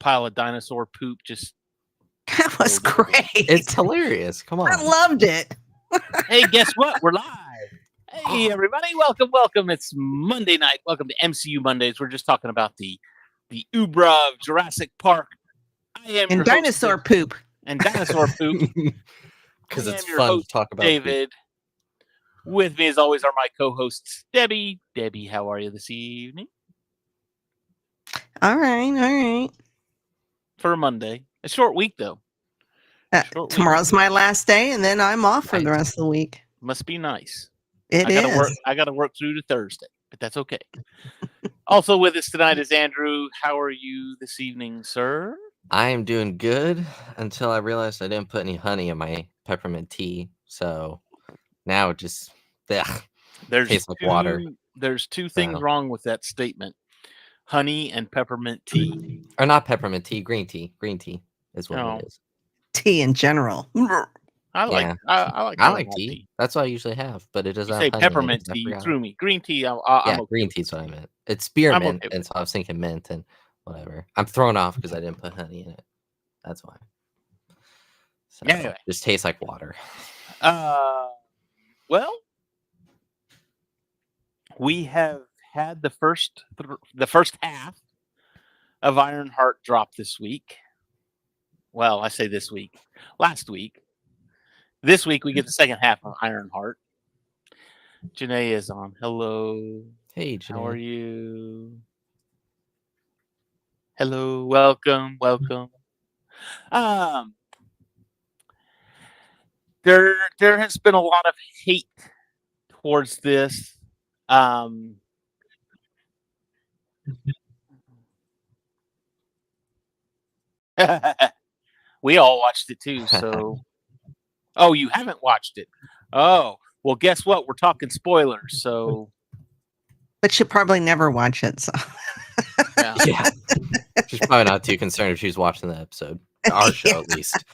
pile of dinosaur poop just That was great. It's hilarious. Come on. I loved it. Hey, guess what? We're live. Hey, everybody. Welcome. It's Monday night. Welcome to MCU Mondays. We're just talking about the Ubra of Jurassic Park. I am And your dinosaur host, poop. And dinosaur poop. Because it's your fun host, to talk about. David. With me, as always, are my co-hosts, Debbie. Debbie, how are you this evening? All right. For a Monday. A short week, though. Tomorrow's my last day, and then I'm off for the rest of the week. Must be nice. I gotta work through to Thursday, but that's okay. Also with us tonight is Andrew. How are you this evening, sir? I am doing good until I realized I didn't put any honey in my peppermint tea. So now it just tastes like water. There's two things wrong with that statement. Honey and peppermint tea. Or not peppermint tea, green tea. Green tea is what it is. Tea in general. I like tea. That's what I usually have, but it doesn't have have honey peppermint tea. You threw me. Green tea. I'm okay. Green tea's what I meant. It's spearmint, and so I was thinking mint and whatever. I'm thrown off because I didn't put honey in it. That's why. So anyway, it just tastes like water. Well, we have had the first half of Ironheart drop this week. Well, I say this week. Last week. This week we get the second half of Ironheart. Janae is on. Hello. Hey, Janae. How are you? Hello. Welcome. There has been a lot of hate towards this. We all watched it too, so. Oh, you haven't watched it? Oh, well, guess what? We're talking spoilers, so. But she'll probably never watch it, so. Yeah. She's probably not too concerned if she's watching the episode. Our show, at least.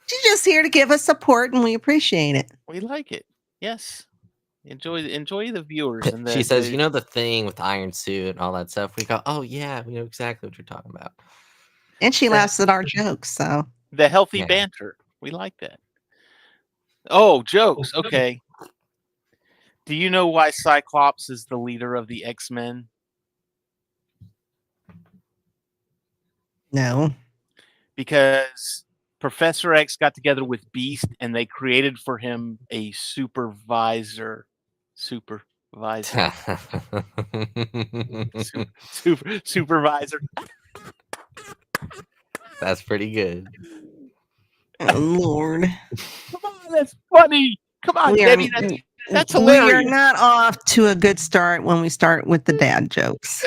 She's just here to give us support, and we appreciate it. We like it. Yes. Enjoy the viewers. And she says, you know the thing with the iron suit and all that stuff? We go, oh, yeah, we know exactly what you're talking about. And she laughs at our jokes, so. The healthy banter. We like that. Oh, jokes. Okay. Do you know why Cyclops is the leader of the X-Men? No. Because Professor X got together with Beast and they created for him a supervisor. Supervisor. That's pretty good. Oh, Lord. Come on, that's funny. Come on, Debbie. That's hilarious. We are not off to a good start when we start with the dad jokes.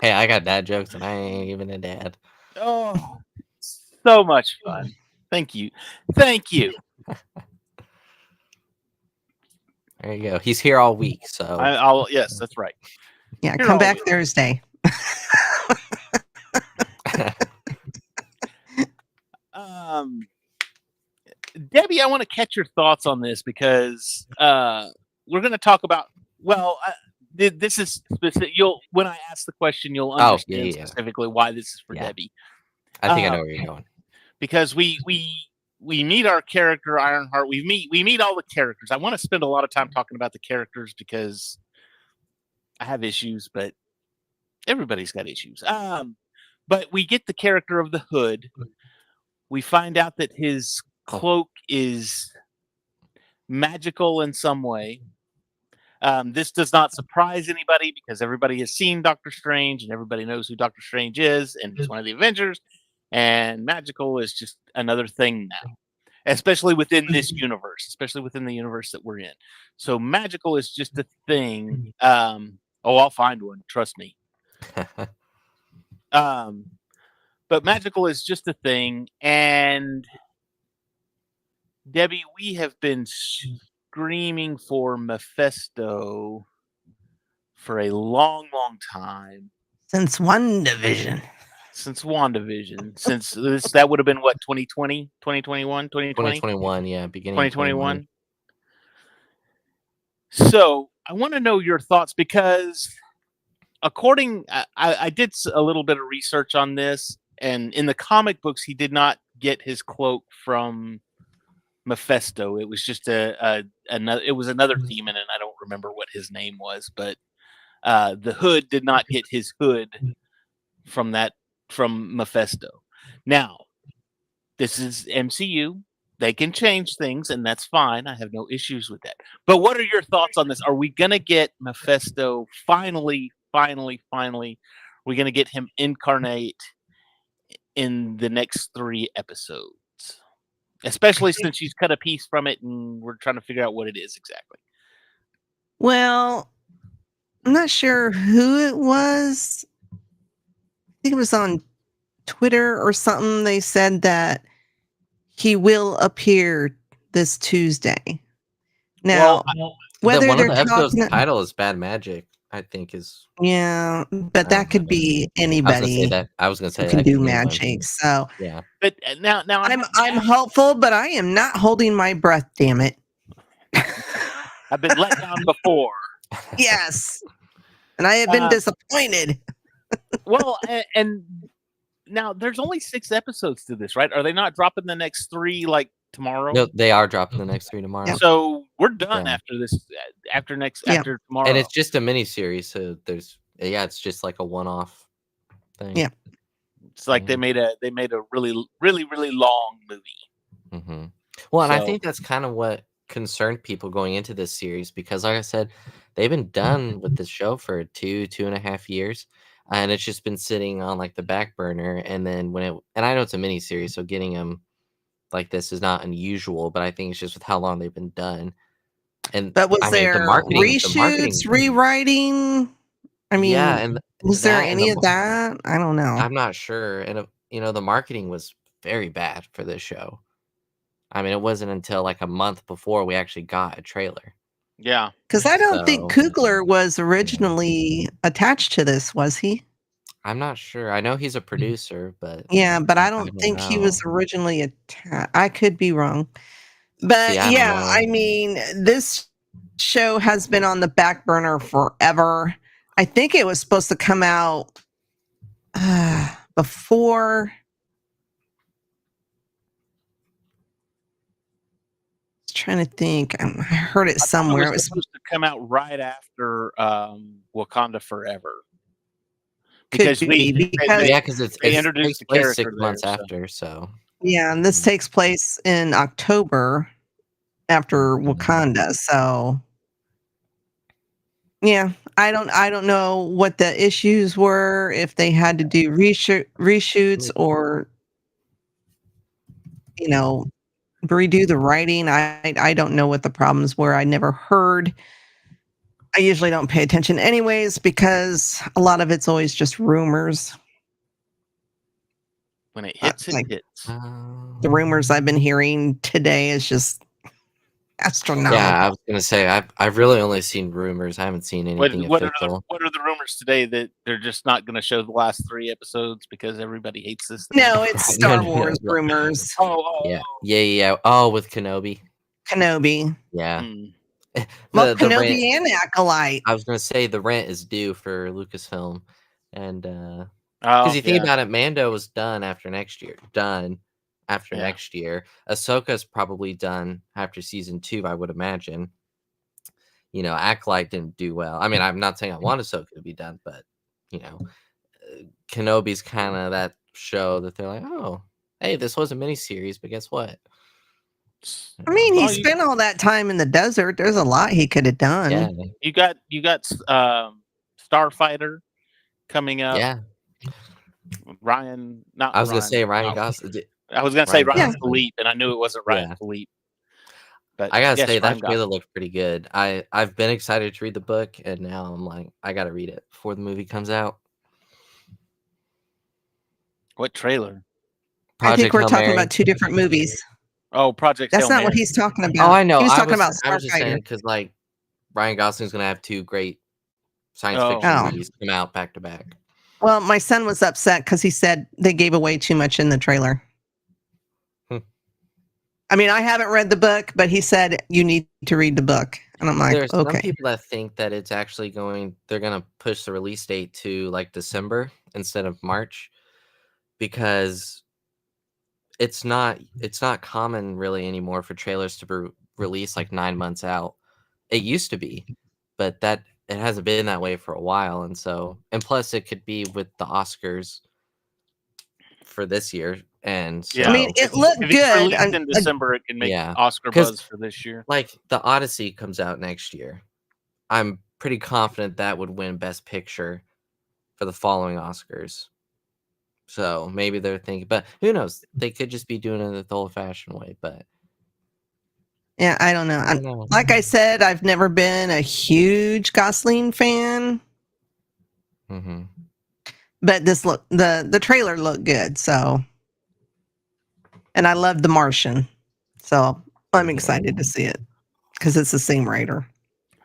Hey, I got dad jokes and I ain't even a dad. Oh, so much fun. Thank you. There you go. He's here all week, so. Yes, that's right. Yeah, come back Thursday. Debbie, I want to catch your thoughts on this because we're going to talk about. Well, this is specific. When I ask the question, you'll understand specifically why this is for Debbie. I think I know where you're going. Because we meet our character Ironheart. We meet all the characters. I want to spend a lot of time talking about the characters because I have issues, but everybody's got issues. But we get the character of the Hood. We find out that his cloak is magical in some way. This does not surprise anybody because everybody has seen Doctor Strange and everybody knows who Doctor Strange is and he's one of the Avengers. And magical is just another thing now, especially within this universe, especially within the universe that we're in. So magical is just a thing. I'll find one. Trust me. But magical is just a thing. And Debbie, we have been screaming for Mephisto for a long, long time. Since WandaVision. Since WandaVision. Since that would have been what, 2020, 2021, 2020? 2021, yeah, beginning 2021. So I want to know your thoughts because according, I did a little bit of research on this, and in the comic books, he did not get his cloak from Mephisto. It was just another. It was another demon, and I don't remember what his name was. But the Hood did not get his hood from Mephisto. Now, this is MCU. They can change things, and that's fine. I have no issues with that. But what are your thoughts on this? Are we gonna get Mephisto finally? Are we gonna get him incarnate in the next 3 episodes? Especially since she's cut a piece from it and we're trying to figure out what it is exactly. Well, I'm not sure who it was. I think it was on Twitter or something. They said that he will appear this Tuesday. Now, whether one they're of the episodes' talking, title is Bad Magic, I think is. Yeah, but that could be anybody. I was gonna say who can do magic. So yeah, but now I'm hopeful, but I am not holding my breath. Damn it! I've been let down before. Yes, and I have been disappointed. Well, and now there's only 6 episodes to this, right? Are they not dropping the next 3 like tomorrow? No, they are dropping the next 3 tomorrow. Yeah. So we're done after this. After tomorrow, and it's just a mini series. So it's just like a one-off thing. Yeah, it's like they made a really long movie. Mm-hmm. Well, and I think that's kind of what concerned people going into this series because, like I said, they've been done with the show for 2.5 years. And it's just been sitting on like the back burner. And then and I know it's a mini series, so getting them like this is not unusual, but I think it's just with how long they've been done. But was there reshoots, rewriting? I mean, and was there any of that? I don't know. I'm not sure. And the marketing was very bad for this show. I mean, it wasn't until like a month before we actually got a trailer. Yeah. Because I don't think Coogler was originally attached to this, was he? I'm not sure. I know he's a producer, but... Yeah, but I don't think he was originally attached. I could be wrong. But I mean, this show has been on the back burner forever. I think it was supposed to come out before... Trying to think. I heard it somewhere. It was supposed to come out right after Wakanda Forever. Because they introduced the character 6 months after. So yeah, and this takes place in October after Wakanda. So yeah, I don't know what the issues were, if they had to do reshoots or redo the writing. I don't know what the problems were. I never heard. I usually don't pay attention anyways because a lot of it's always just rumors. When it hits, it hits. The rumors I've been hearing today is just astronomical. Yeah, I was going to say, I've really only seen rumors. I haven't seen anything official. What are the rumors today that they're just not going to show the last 3 episodes because everybody hates this thing? No, it's Star Wars rumors. Yeah. Oh, with Kenobi. Yeah. Well, Kenobi and Acolyte. I was going to say the rent is due for Lucasfilm. And because you think about it, Mando was done after next year. Next year. Ahsoka's probably done after season 2, I would imagine. Acolyte didn't do well. I mean, I'm not saying I want Ahsoka to be done, but Kenobi's kind of that show that they're like, oh, hey, this was a miniseries, but guess what? I mean, he spent all that time in the desert. There's a lot he could have done. Yeah. You got Starfighter coming up. Yeah. Ryan Gosling. I was gonna say Ryan Philippe, and I knew it wasn't Ryan Philippe. But I gotta say that trailer looked pretty good. I've been excited to read the book, and now I'm like, I gotta read it before the movie comes out. What trailer? I think we're talking about 2 different movies. Oh, Project. That's not what he's talking about. Oh, I know. He was talking about Starfighter. I was just saying because Ryan Gosling's gonna have 2 great science fiction movies come out back to back. Well, my son was upset because he said they gave away too much in the trailer. I mean, I haven't read the book, but he said you need to read the book. And I'm like, There's some okay. people that think that it's actually they're gonna push the release date to like December instead of March, because it's not common really anymore for trailers to be released like 9 months out. It used to be, but that it hasn't been that way for a while, and plus it could be with the Oscars for this year, and so I mean, it looked if it's good. released in December, it can make Yeah, Oscar 'cause- buzz for this year. like the Odyssey comes out next year. I'm pretty confident that would win Best Picture for the following Oscars. So maybe they're thinking, but who knows? They could just be doing it the old-fashioned way. But yeah, I don't know. Like I said, I've never been a huge Gosling fan, mm-hmm. but the trailer looked good. So, and I love The Martian, so I'm excited to see it because it's the same writer.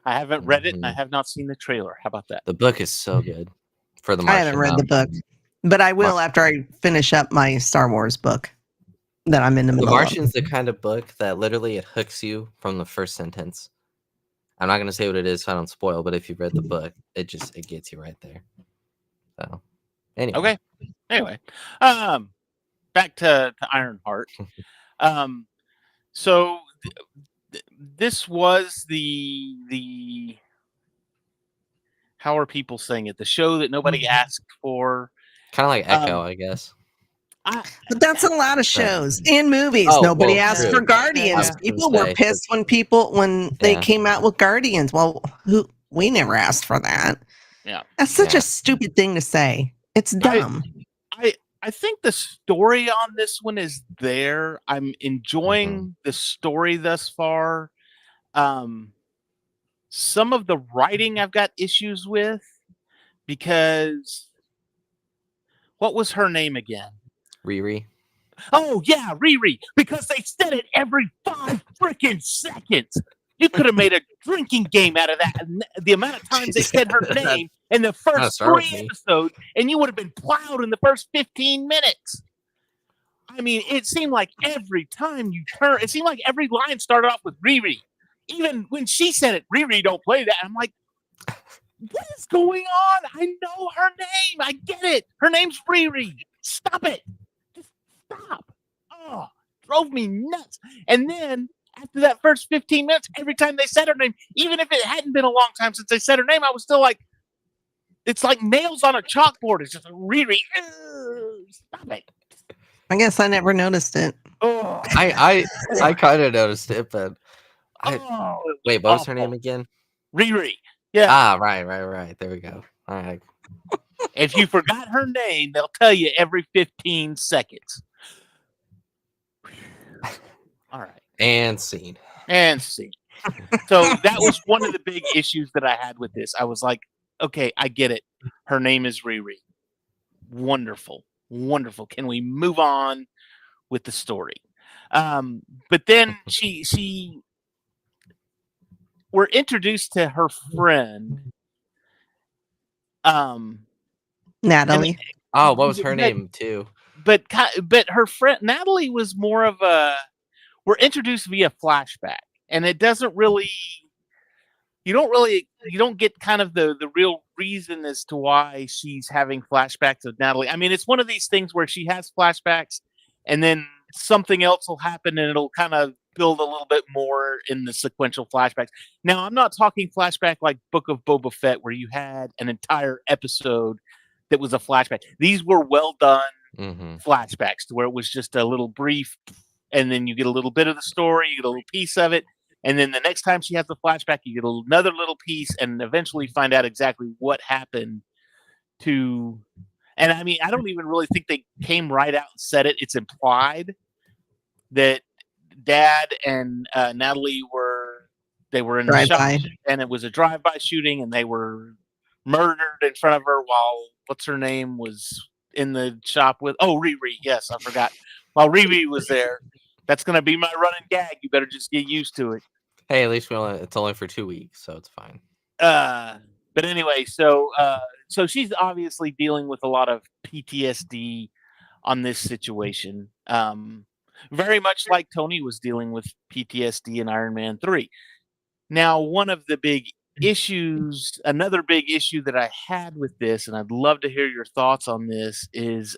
I haven't read it, and I have not seen the trailer. How about that? The book is so good for The I Martian. haven't read the book, but I will after I finish up my Star Wars book that I'm in the middle The of. Martian's the kind of book that literally it hooks you from the first sentence. I'm not going to say what it is so I don't spoil, but if you've read the book, it gets you right there. So, anyway. Okay. Anyway, back to Ironheart. So this was the how are people saying it? The show that nobody asked for. Kind of like Echo, I guess. But that's a lot of shows and movies. Oh, Nobody well, asked true. for Guardians. Yeah. People were pissed when they came out with Guardians. Well, we never asked for that. Yeah, that's such a stupid thing to say. It's dumb. I think the story on this one is there. I'm enjoying the story thus far. Some of the writing I've got issues with because what was her name again? Riri. Oh yeah, Riri. Because they said it every 5 freaking seconds. You could have made a drinking game out of that. The amount of times they said her name in the first 3 episodes, and you would have been plowed in the first 15 minutes. I mean, it seemed like every time you turn, it seemed like every line started off with Riri. Even when she said it, Riri, don't play that. I'm like, what is going on? I know her name. I get it. Her name's Riri. Stop it. Just stop. Oh, drove me nuts. And then after that first 15 minutes, every time they said her name, even if it hadn't been a long time since they said her name, I was still like, it's like nails on a chalkboard. It's just Riri. Stop it. I guess I never noticed it. Oh. I kind of noticed it, but wait, what was her name again? Riri. Yeah. Right. There we go. All right. If you forgot her name, they'll tell you every 15 seconds. All right. And scene. So that was one of the big issues that I had with this. I was like, okay, I get it. Her name is Riri. Wonderful. Can we move on with the story? But then we're introduced to her friend. Natalie. What was her name too? But her friend Natalie was more of we're introduced via flashback, and it doesn't really you don't get kind of the real reason as to why she's having flashbacks of Natalie. I mean, it's one of these things where she has flashbacks and then something else will happen and it'll kind of build a little bit more in the sequential flashbacks. Now, I'm not talking flashback like Book of Boba Fett where you had an entire episode that was a flashback. These were well done flashbacks to where it was just a little brief and then you get a little bit of the story, you get a little piece of it. And then the next time she has the flashback, you get another little piece and eventually find out exactly what happened to. And I mean, I don't even really think they came right out and said it. It's implied that Dad and Natalie were in the shop and it was a drive-by shooting and they were murdered in front of her while what's her name was in the shop with Riri. Yes, I forgot. While Riri was there. That's going to be my running gag. You better just get used to it. Hey, at least it's only for 2 weeks, so it's fine. But anyway, so she's obviously dealing with a lot of PTSD on this situation. Very much like Tony was dealing with PTSD in Iron Man 3. Now, one of the big issues, another big issue that I had with this, and I'd love to hear your thoughts on this, is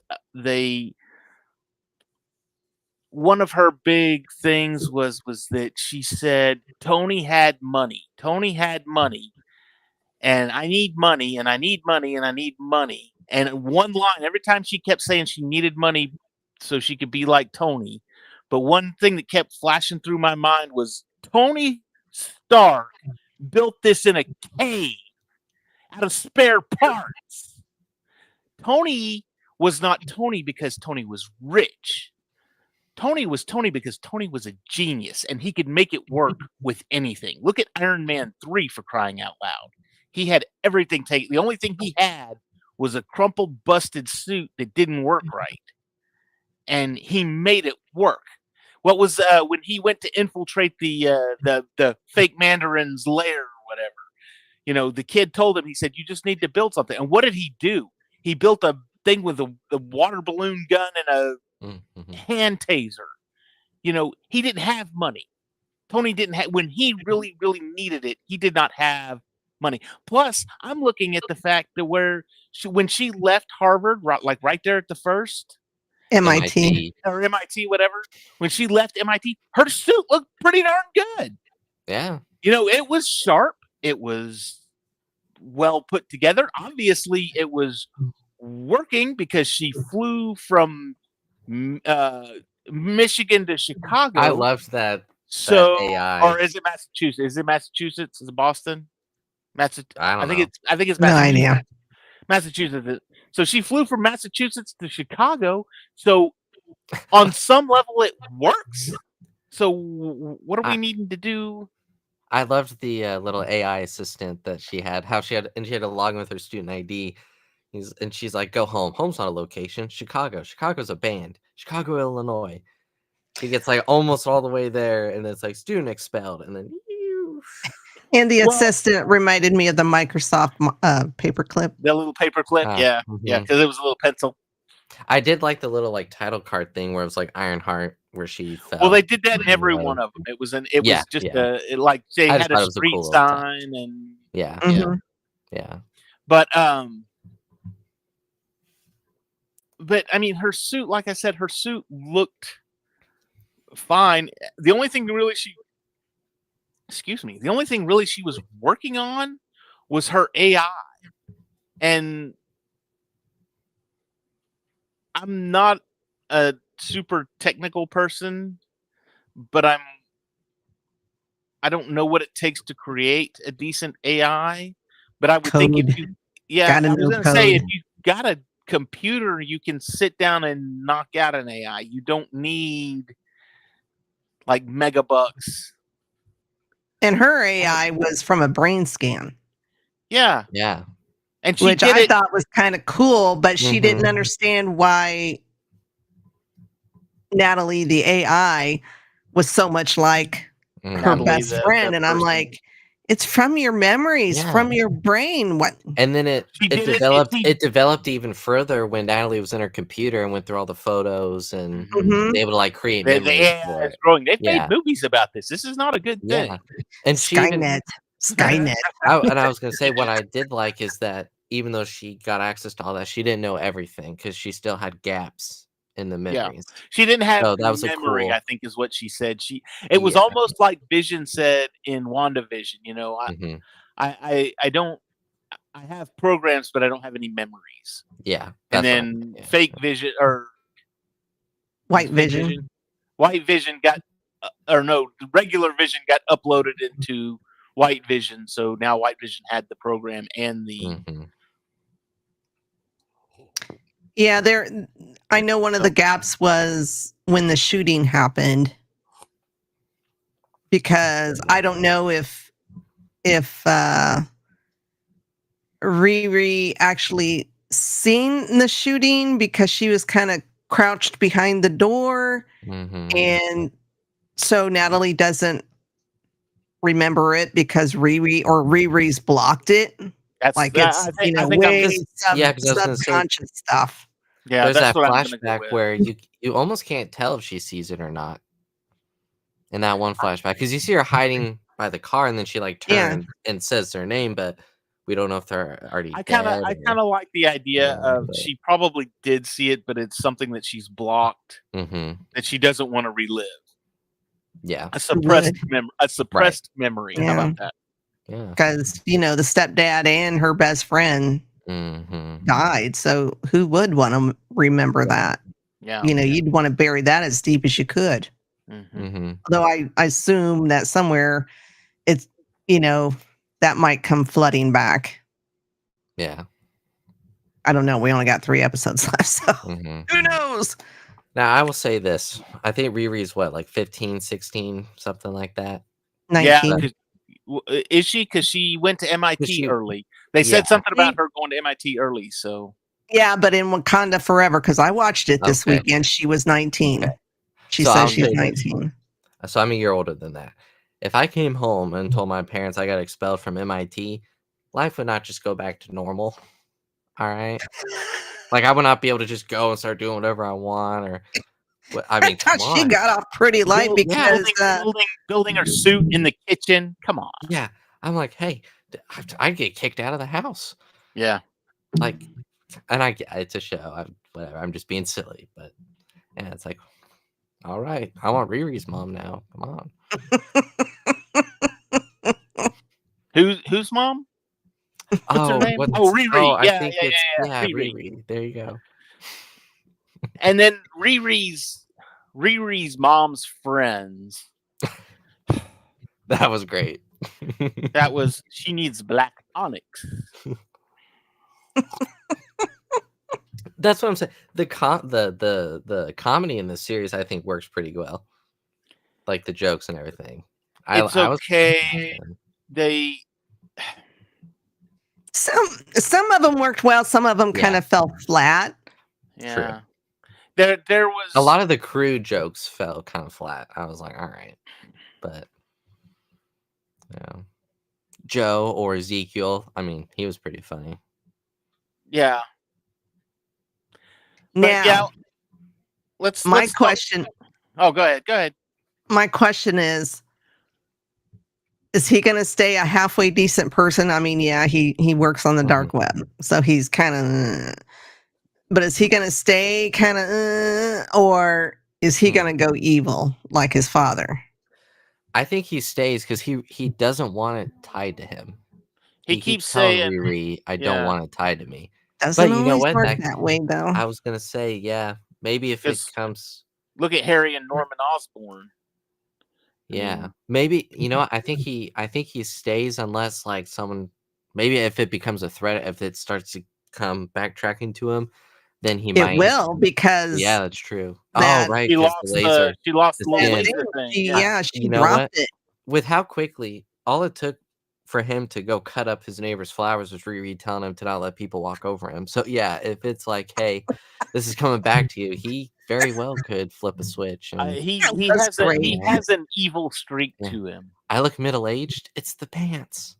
one of her big things was that she said Tony had money. Tony had money, and I need money, and I need money, and I need money. And one line, every time she kept saying she needed money so she could be like Tony. But one thing that kept flashing through my mind was Tony Stark built this in a cave out of spare parts. Tony was not Tony because Tony was rich. Tony was Tony because Tony was a genius and he could make it work with anything. Look at Iron Man 3 for crying out loud. He had everything taken. The only thing he had was a crumpled, busted suit that didn't work right. And he made it work. What was when he went to infiltrate the fake Mandarin's lair or whatever? You know, the kid told him, he said, "You just need to build something." And what did he do? He built a thing with a water balloon gun and a hand taser. You know, he didn't have money. Tony didn't have, when he really, really needed it, he did not have money. Plus, I'm looking at the fact that when she left Harvard, right there at the first, MIT. or MIT, whatever, when she left MIT, her suit looked pretty darn good. Yeah. You know, it was sharp. It was well put together. Obviously, it was working because she flew from Michigan to Chicago. I loved that. So, that AI. or is it Massachusetts? Is it Massachusetts? Is it Boston? I think it's Massachusetts. No idea. Massachusetts. So she flew from Massachusetts to Chicago. So on some level, it works. So what are we needing to do? I loved the little AI assistant that she had. How she had to log in with her student ID. And she's like, "Go home. Home's not a location. Chicago. Chicago's a band. Chicago, Illinois." She gets like almost all the way there, and it's like student expelled, and then. And the assistant reminded me of the Microsoft paperclip. The little paperclip, yeah, because it was a little pencil. I did like the little like title card thing where it was like Ironheart, where she fell. Well, they did that in every one of them. It was like they had a street cool sign and yeah. But I mean, her suit, like I said, her suit looked fine. The only thing really she was working on was her AI. And I'm not a super technical person, but I don't know what it takes to create a decent AI. But I would think if you I was going to say, if you got a computer, you can sit down and knock out an AI. You don't need like megabucks. And her AI was from a brain scan. Yeah. And which I thought was kind of cool, but she didn't understand why Natalie, the AI, was so much like her best friend. And I'm like, it's from your memories, from your brain. What? And then it developed even further when Natalie was in her computer and went through all the photos and was able to like create memories. The AI is growing. They've made movies about this. This is not a good thing. And Skynet. And I was going to say, what I did like is that even though she got access to all that, she didn't know everything because she still had gaps in the memories. She didn't have that was memory, I think is what she said. It was almost like Vision said in WandaVision, you know, I have programs, but I don't have any memories. Yeah. And then fake Vision or White Vision. White Vision got regular Vision got uploaded into White Vision. So now White Vision had the program and the Yeah, I know one of the gaps was when the shooting happened, because I don't know if Riri actually seen the shooting because she was kind of crouched behind the door, and so Natalie doesn't remember it because Riri's blocked it. That's like it's subconscious stuff. Yeah, there's that's that flashback where you almost can't tell if she sees it or not. In that one flashback, because you see her hiding by the car, and then she like turns and says their name, but we don't know if they're already dead. I kind of like the idea of she probably did see it, but it's something that she's blocked that she doesn't want to relive. Yeah, a suppressed memory. Yeah. How about that? Yeah, because the stepdad and her best friend died, so who would want to remember that? Yeah. You'd want to bury that as deep as you could. Although I assume that somewhere it's that might come flooding back. Yeah, I don't know. We only got 3 episodes left, so who knows? Now, I will say this. I think Riri's what, like 15, 16, something like that? 19. Yeah. Is she? Because she went to MIT early. They said something about her going to MIT early, so... Yeah, but in Wakanda Forever, because I watched it this weekend, she was 19. Okay. She says she's 19. So I'm a year older than that. If I came home and told my parents I got expelled from MIT, life would not just go back to normal. All right? Like, I would not be able to just go and start doing whatever I want, or... I mean, come on. She got off pretty light because... building her suit in the kitchen. Come on. Yeah. I'm like, hey, I'd get kicked out of the house. Yeah. Like, and it's a show. Whatever. I'm just being silly, but yeah, it's like, all right, I want Riri's mom now. Come on. Whose mom? What's her name? Riri. Oh, I think it's Riri. There you go. And then Riri's mom's friends. That was great. She needs black onyx. That's what I'm saying. The comedy in this series, I think, works pretty well. Like the jokes and everything. It's okay. Some of them worked well. Some of them kind of fell flat. Yeah. True. There was a lot of the crew jokes fell kind of flat. I was like, all right, but Joe or Ezekiel, I mean, he was pretty funny. Yeah. Now, let's question. Oh, go ahead. My question is he going to stay a halfway decent person? I mean, yeah, he works on the dark web, so he's kind of. But is he going to stay kind of, or is he going to go evil like his father? I think he stays because he doesn't want it tied to him. He keeps saying, Riri, I don't want it tied to me. Doesn't always work that way, though. I was going to say, yeah, maybe if it comes... Look at Harry and Norman Osborn. Yeah, maybe, I think he stays unless like someone, maybe if it becomes a threat, if it starts to come backtracking to him, then he might. It will, because that's true. Right, she lost the laser. She lost the laser thing. She dropped it. With how quickly, all it took for him to go cut up his neighbor's flowers was Riri telling him to not let people walk over him. So yeah, if it's like, hey, this is coming back to you, he very well could flip a switch. And he has an evil streak to him. I look middle-aged. It's the pants.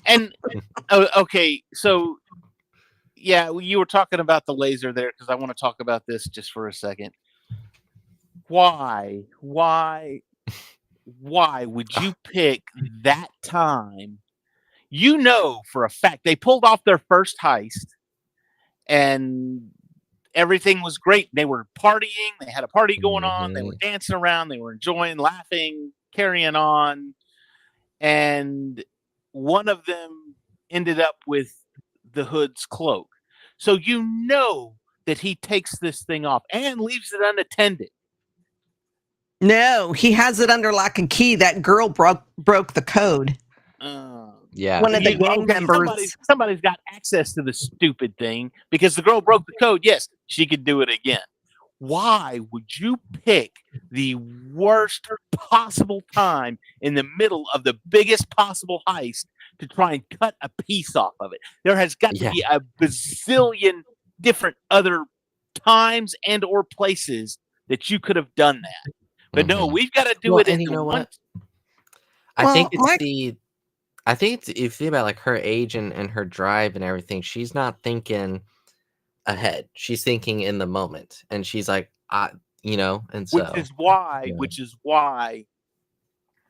And okay, so. Yeah, you were talking about the laser there, because I want to talk about this just for a second. Why would you pick that time? For a fact they pulled off their first heist and everything was great. They were partying. They had a party going on. They were dancing around. They were enjoying, laughing, carrying on. And one of them ended up with the Hood's cloak. So that he takes this thing off and leaves it unattended. No, he has it under lock and key. That girl broke the code. Yeah. One of the gang members. Somebody's got access to the stupid thing because the girl broke the code. Yes, she could do it again. Why would you pick the worst possible time in the middle of the biggest possible heist to try and cut a piece off of it? There has got to be a bazillion different other times and or places that you could have done that. But no, we've got to do it in the one. I think if you think about like her age and her drive and everything, she's not thinking ahead. She's thinking in the moment, and she's like, and so which is why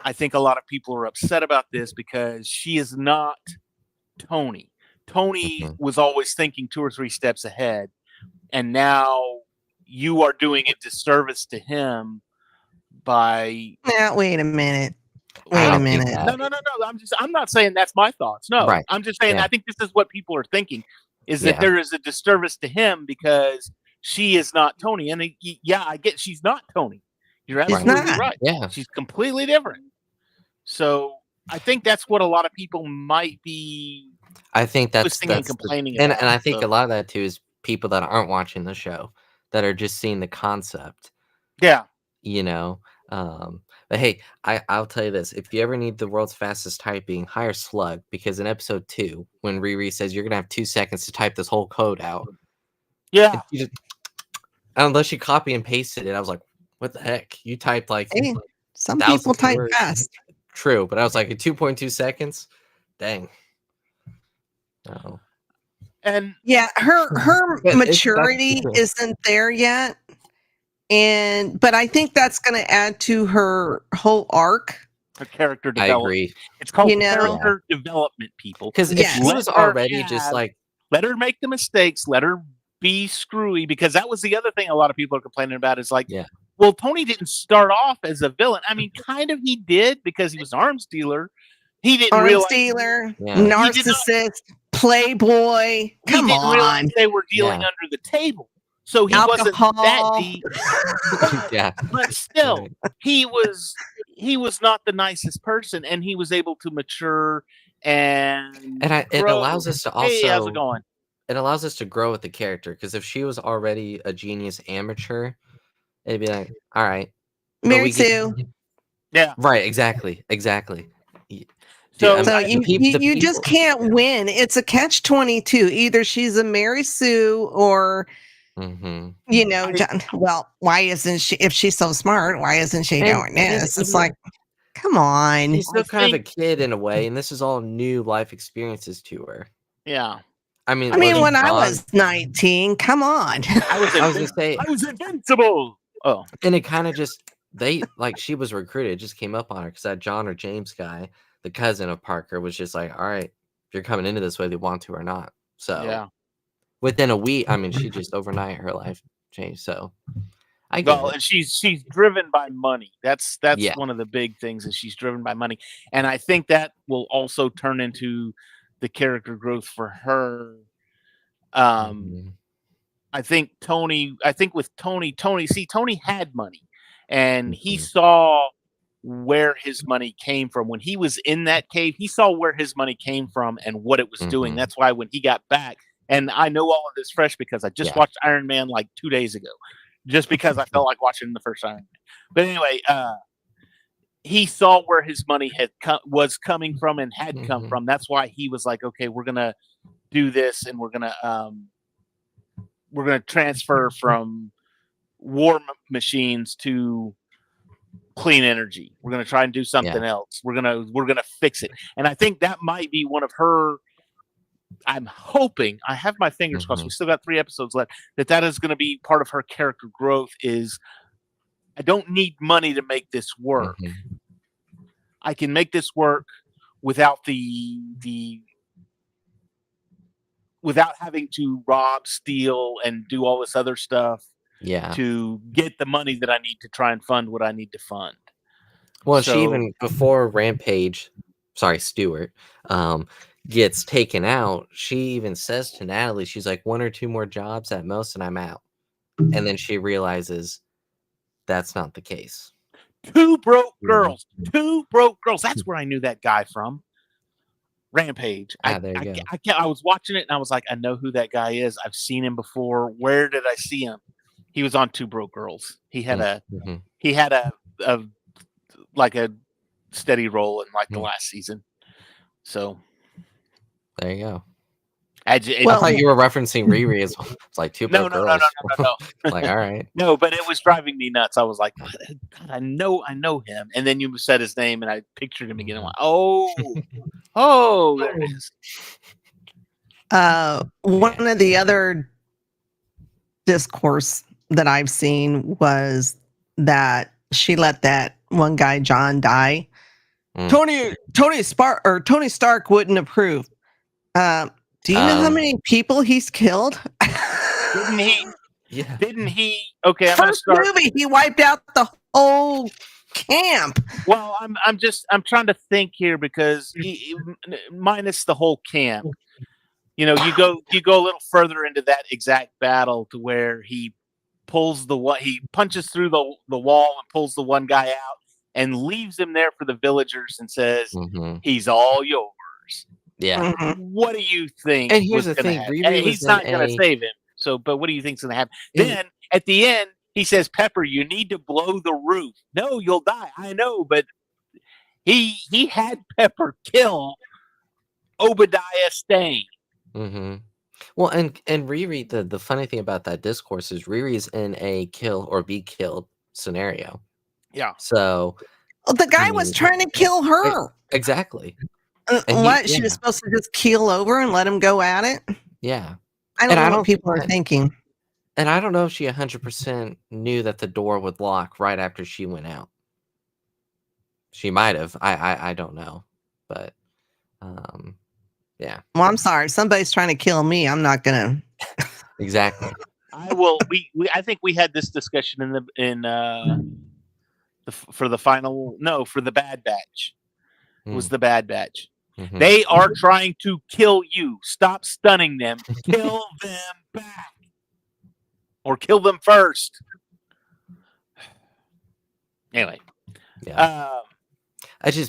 I think a lot of people are upset about this because she is not Tony. Tony was always thinking 2 or 3 steps ahead, and now you are doing a disservice to him by. Now, wait a minute. I Wait a don't think minute. that. No. I'm not saying that's my thoughts. No, Right. I'm just saying Yeah. I think this is what people are thinking, is that Yeah. there is a disservice to him because she is not Tony. And yeah, I get she's not Tony. You're She's absolutely not. right. Yeah. She's completely different. So I think that's what a lot of people might be I think that's twisting and complaining and about. I think So, a lot of that too is people that aren't watching the show that are just seeing the concept, yeah. you know. But hey, I'll tell you this: if you ever need the world's fastest typing, hire Slug, because in episode 2, when Riri says you're gonna have 2 seconds to type this whole code out, Yeah. you just, unless you copy and pasted it, I was like, what the heck? You typed like Hey, some thousands people of type words. fast. True, but I was like, in 2.2 seconds, dang. Oh. And Yeah, her But maturity true. isn't there yet. But I think that's going to add to her whole arc. her character I development. agree. It's called You know? character development, people. Because if Yes. she Let was her already just have- like, Let her make the mistakes. Let her be screwy, because that was the other thing a lot of people are complaining about is like, Yeah. well, Tony didn't start off as a villain. I mean, kind of he did, because he was an arms dealer. He didn't Arms realize dealer, Yeah. narcissist, playboy. he Come didn't realize on. they were dealing Yeah. under the table. So he Alcohol. wasn't that deep. yeah. But still, he was not the nicest person, and he was able to mature and it grow. allows us to Hey, how's also it going? it allows us to grow with the character. Because if she was already a genius amateur, it'd be like, all right, but Mary we get- Sue. Yeah. right, exactly. So, So the you just people- can't win. It's a catch-22. Either she's a Mary Sue or Mhm. John. Well, why isn't she? If she's so smart, why isn't she doing this? It's like, come on. She's still I kind of a think- kid in a way, and this is all new life experiences to her. yeah. I mean, when I John- was 19, come on. I was gonna say, I was invincible. Oh, and it kind of just she was recruited. It just came up on her because that John or James guy, the cousin of Parker, was just like, all right, if you're coming into this whether you want to or not. So yeah. within a week, I mean, she just overnight her life changed. So I get Well, it. and she's driven by money. That's Yeah. one of the big things, is she's driven by money, and I think that will also turn into the character growth for her. Mhm. I think with Tony, Tony had money, and he Mhm. saw where his money came from. When he was in that cave, he saw where his money came from and what it was doing. Mhm. That's why when he got back, and I know all of this fresh because I just Yeah. watched Iron Man like 2 days ago, just because I felt like watching the first Iron Man. But anyway, he saw where his money was coming from and had come Mhm. from. That's why he was like, okay, we're gonna do this, and we're gonna transfer from war machines to clean energy. We're gonna try and do something else. We're gonna fix it. And I think that might be one of her. I'm hoping, I have my fingers crossed. We still got 3 episodes left. That is going to be part of her character growth. Is I don't need money to make this work. Mhm. I can make this work without without having to rob, steal, and do all this other stuff Yeah. to get the money that I need to try and fund what I need to fund. Well, So- she even before Stewart, gets taken out, she even says to Natalie, she's like, 1 or 2 more jobs at most, and I'm out. And then she realizes that's not the case. 2 broke Yeah. girls. 2 broke girls. That's where I knew that guy from. Rampage. There you go. I was watching it and I was like, I know who that guy is. I've seen him before. Where did I see him? He was on 2 Broke Girls. He had Mhm. a like a steady role in like the Mm. last season. So There you go. I thought you were referencing Riri as well. It's like 2 no, broke no, no, girls. no, no, no. Like, all right. No, but it was driving me nuts. I was like, God, I know him. And then you said his name, and I pictured him again. I'm like, oh, there it is. One of the other discourse that I've seen was that she let that one guy, John, die Tony Stark wouldn't approve. Do you know how many people he's killed? Didn't he? Yeah. Didn't he? Okay, I'm gonna First start. movie, he wiped out the whole camp. Well, I'm trying to think here because minus the whole camp, you go a little further into that exact battle to where he punches through the wall and pulls the one guy out and leaves him there for the villagers and says, "He's all yours." Yeah. What do you think? And here's the thing: he's not going to save him. So, but what do you think's going to happen? Then at the end, he says, "Pepper, you need to blow the roof." No, you'll die. I know, but he had Pepper kill Obadiah Stane. Mm-hmm. Well, and Riri, the funny thing about that discourse is Riri's in a kill or be killed scenario. Yeah. So the guy was trying to kill her. Exactly. She was supposed to just keel over and let him go at it. Yeah. I don't know what people are thinking. And I don't know if she 100% knew that the door would lock right after she went out. She might have. I don't know. But yeah. Well, I'm sorry. If somebody's trying to kill me, I'm not gonna. Exactly. I will. I think we had this discussion for the Bad Batch. It was the Bad Batch. Mm-hmm. They are trying to kill you. Stop stunning them. Kill them back. Or kill them first. Anyway. Yeah.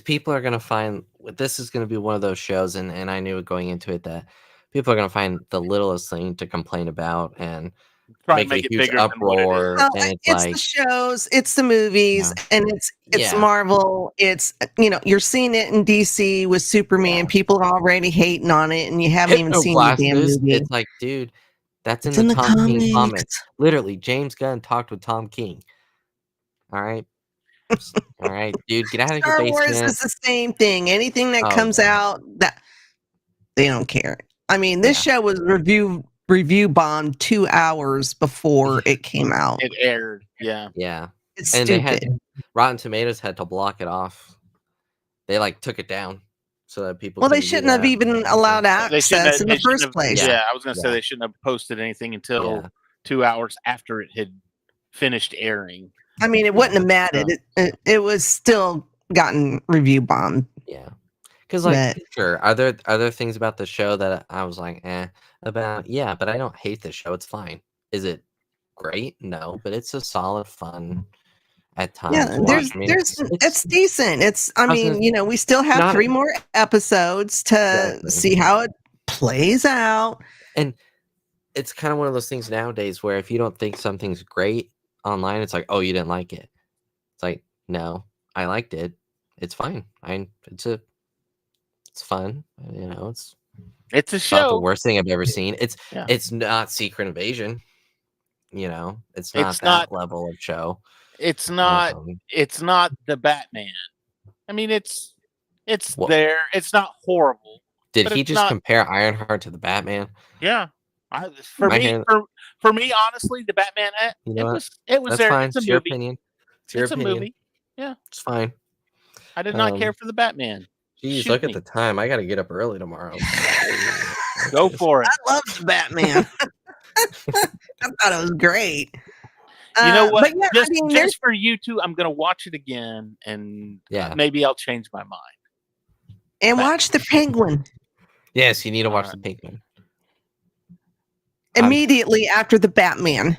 People are going to find, this is going to be one of those shows, and I knew going into it that people are going to find the littlest thing to complain about and try make it a huge bigger uproar. Well, it's the shows, it's the movies, and it's Marvel. It's, you're seeing it in DC with Superman. People are already hating on it, and you haven't even seen the damn movie. It's like, dude, that's in the Tom King comics. Literally, James Gunn talked with Tom King. All right. All right, dude, get out of your basement. Star Wars is the same thing. Anything that comes out, that they don't care. I mean, this show was review bombed 2 hours before it came out. It aired. Yeah. Yeah. It's and stupid. Rotten Tomatoes had to block it off. They took it down so that people. Well, they shouldn't have even allowed access in the first place. Yeah, I was going to say they shouldn't have posted anything until 2 hours after it had finished airing. I mean, it wouldn't have mattered. It was still gotten review bombed. Yeah, because sure, are there things about the show that I was like, about? Yeah, but I don't hate the show. It's fine. Is it great? No, but it's a solid fun at times. Yeah, it's decent. We still have 3 more episodes to see how it plays out. And it's kind of one of those things nowadays where if you don't think something's great online, it's like, oh, you didn't like it. It's like, no, I liked it. It's fine. It's fun. It's a show. Not the worst thing I've ever seen. It's not Secret Invasion. It's not that level of show. It's not. It's not the Batman. I mean, it's there. It's not horrible. Did he just compare Ironheart to the Batman? Yeah. For me, honestly, the Batman. It was That's there. Fine. It's a your movie. opinion. It's a movie. Yeah, it's fine. I did not care for the Batman. Geez, look at the time. I got to get up early tomorrow. Go for it. I love the Batman. I thought it was great. You know what? Just for you two, I'm going to watch it again, and maybe I'll change my mind. And watch the Penguin. Yes, you need to watch the Penguin. Immediately after the Batman.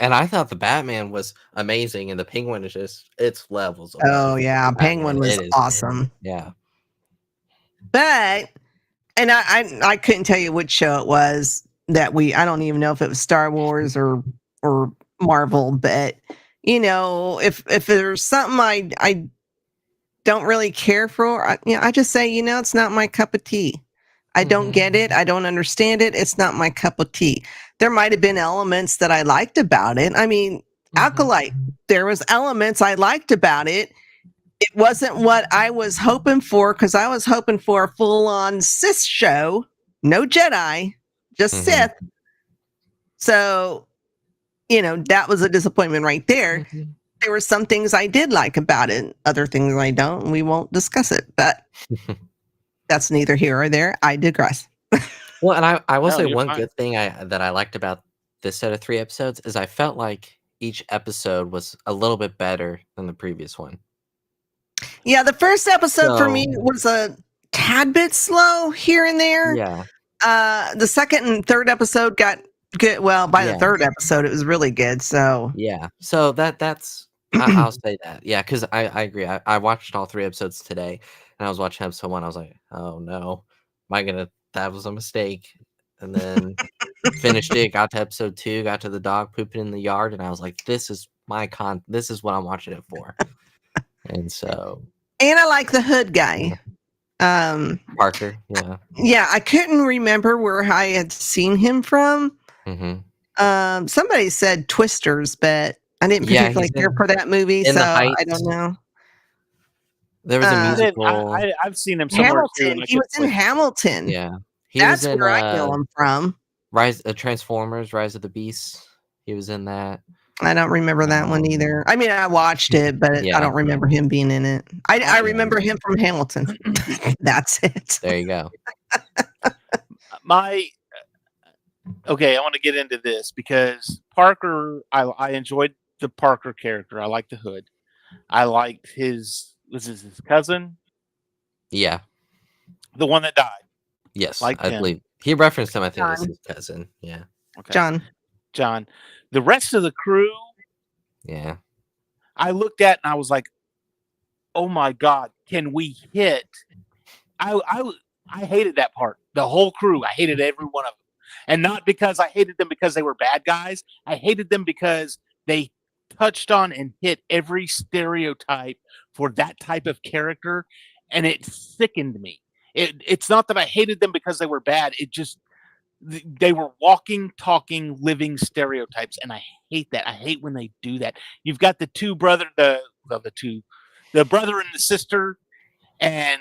And I thought the Batman was amazing, and the Penguin is it's levels. Oh yeah, Penguin was awesome. Yeah, but I couldn't tell you which show it was that I don't even know if it was Star Wars or Marvel, but if there's something I don't really care for, I just say it's not my cup of tea. I don't get it. I don't understand it. It's not my cup of tea. There might have been elements that I liked about it. I mean, Acolyte, there was elements I liked about it. It wasn't what I was hoping for, because I was hoping for a full-on Sith show. No Jedi, just Sith. So, that was a disappointment right there. There were some things I did like about it, other things I don't, and we won't discuss it. But that's neither here or there. I digress. Well, and I will No, say you're one fine. good thing that I liked about this set of 3 episodes is I felt like each episode was a little bit better than the previous one. Yeah, the first episode for me So was a tad bit slow here and there. yeah, The second and third episode got good. Well, by the Yeah. third episode, it was really good. So yeah. So that's I'll say that. Yeah, because I agree. I watched all 3 episodes today, and I was watching episode 1. I was like, oh no, that was a mistake. And then finished it, got to episode 2, got to the dog pooping in the yard, and I was like, this is what I'm watching it for. And so and I like the hood guy. Parker, Yeah, I couldn't remember where I had seen him from. mm-hmm. Somebody said Twisters, but I didn't Yeah, particularly he's care for that movie, in so the I Heights. don't know. There was a I didn't- musical. I've seen him somewhere too. Hamilton. and I He was in couldn't- Hamilton. Yeah, he That's was in where I know him from. Transformers: Rise of the Beasts. He was in that. I don't remember that one either. I mean, I watched it, but Yeah. I don't remember him being in it. I remember him from Hamilton. That's it. There you go. Okay, I want to get into this because Parker, I enjoyed the Parker character. I liked the hood. I liked his cousin, Yeah. the one that died. Yes, Like I him. believe he referenced him. I think as John. his cousin. Yeah. Okay. John. The rest of the crew, Yeah. I looked at and I was like, "Oh my god, can we hit?" I hated that part. The whole crew, I hated every one of them, and not because I hated them because they were bad guys. I hated them because they touched on and hit every stereotype for that type of character, and it sickened me. It's not that I hated them because they were bad. It just they were walking, talking, living stereotypes, and I hate that. I hate when they do that. You've got the brother and the sister, and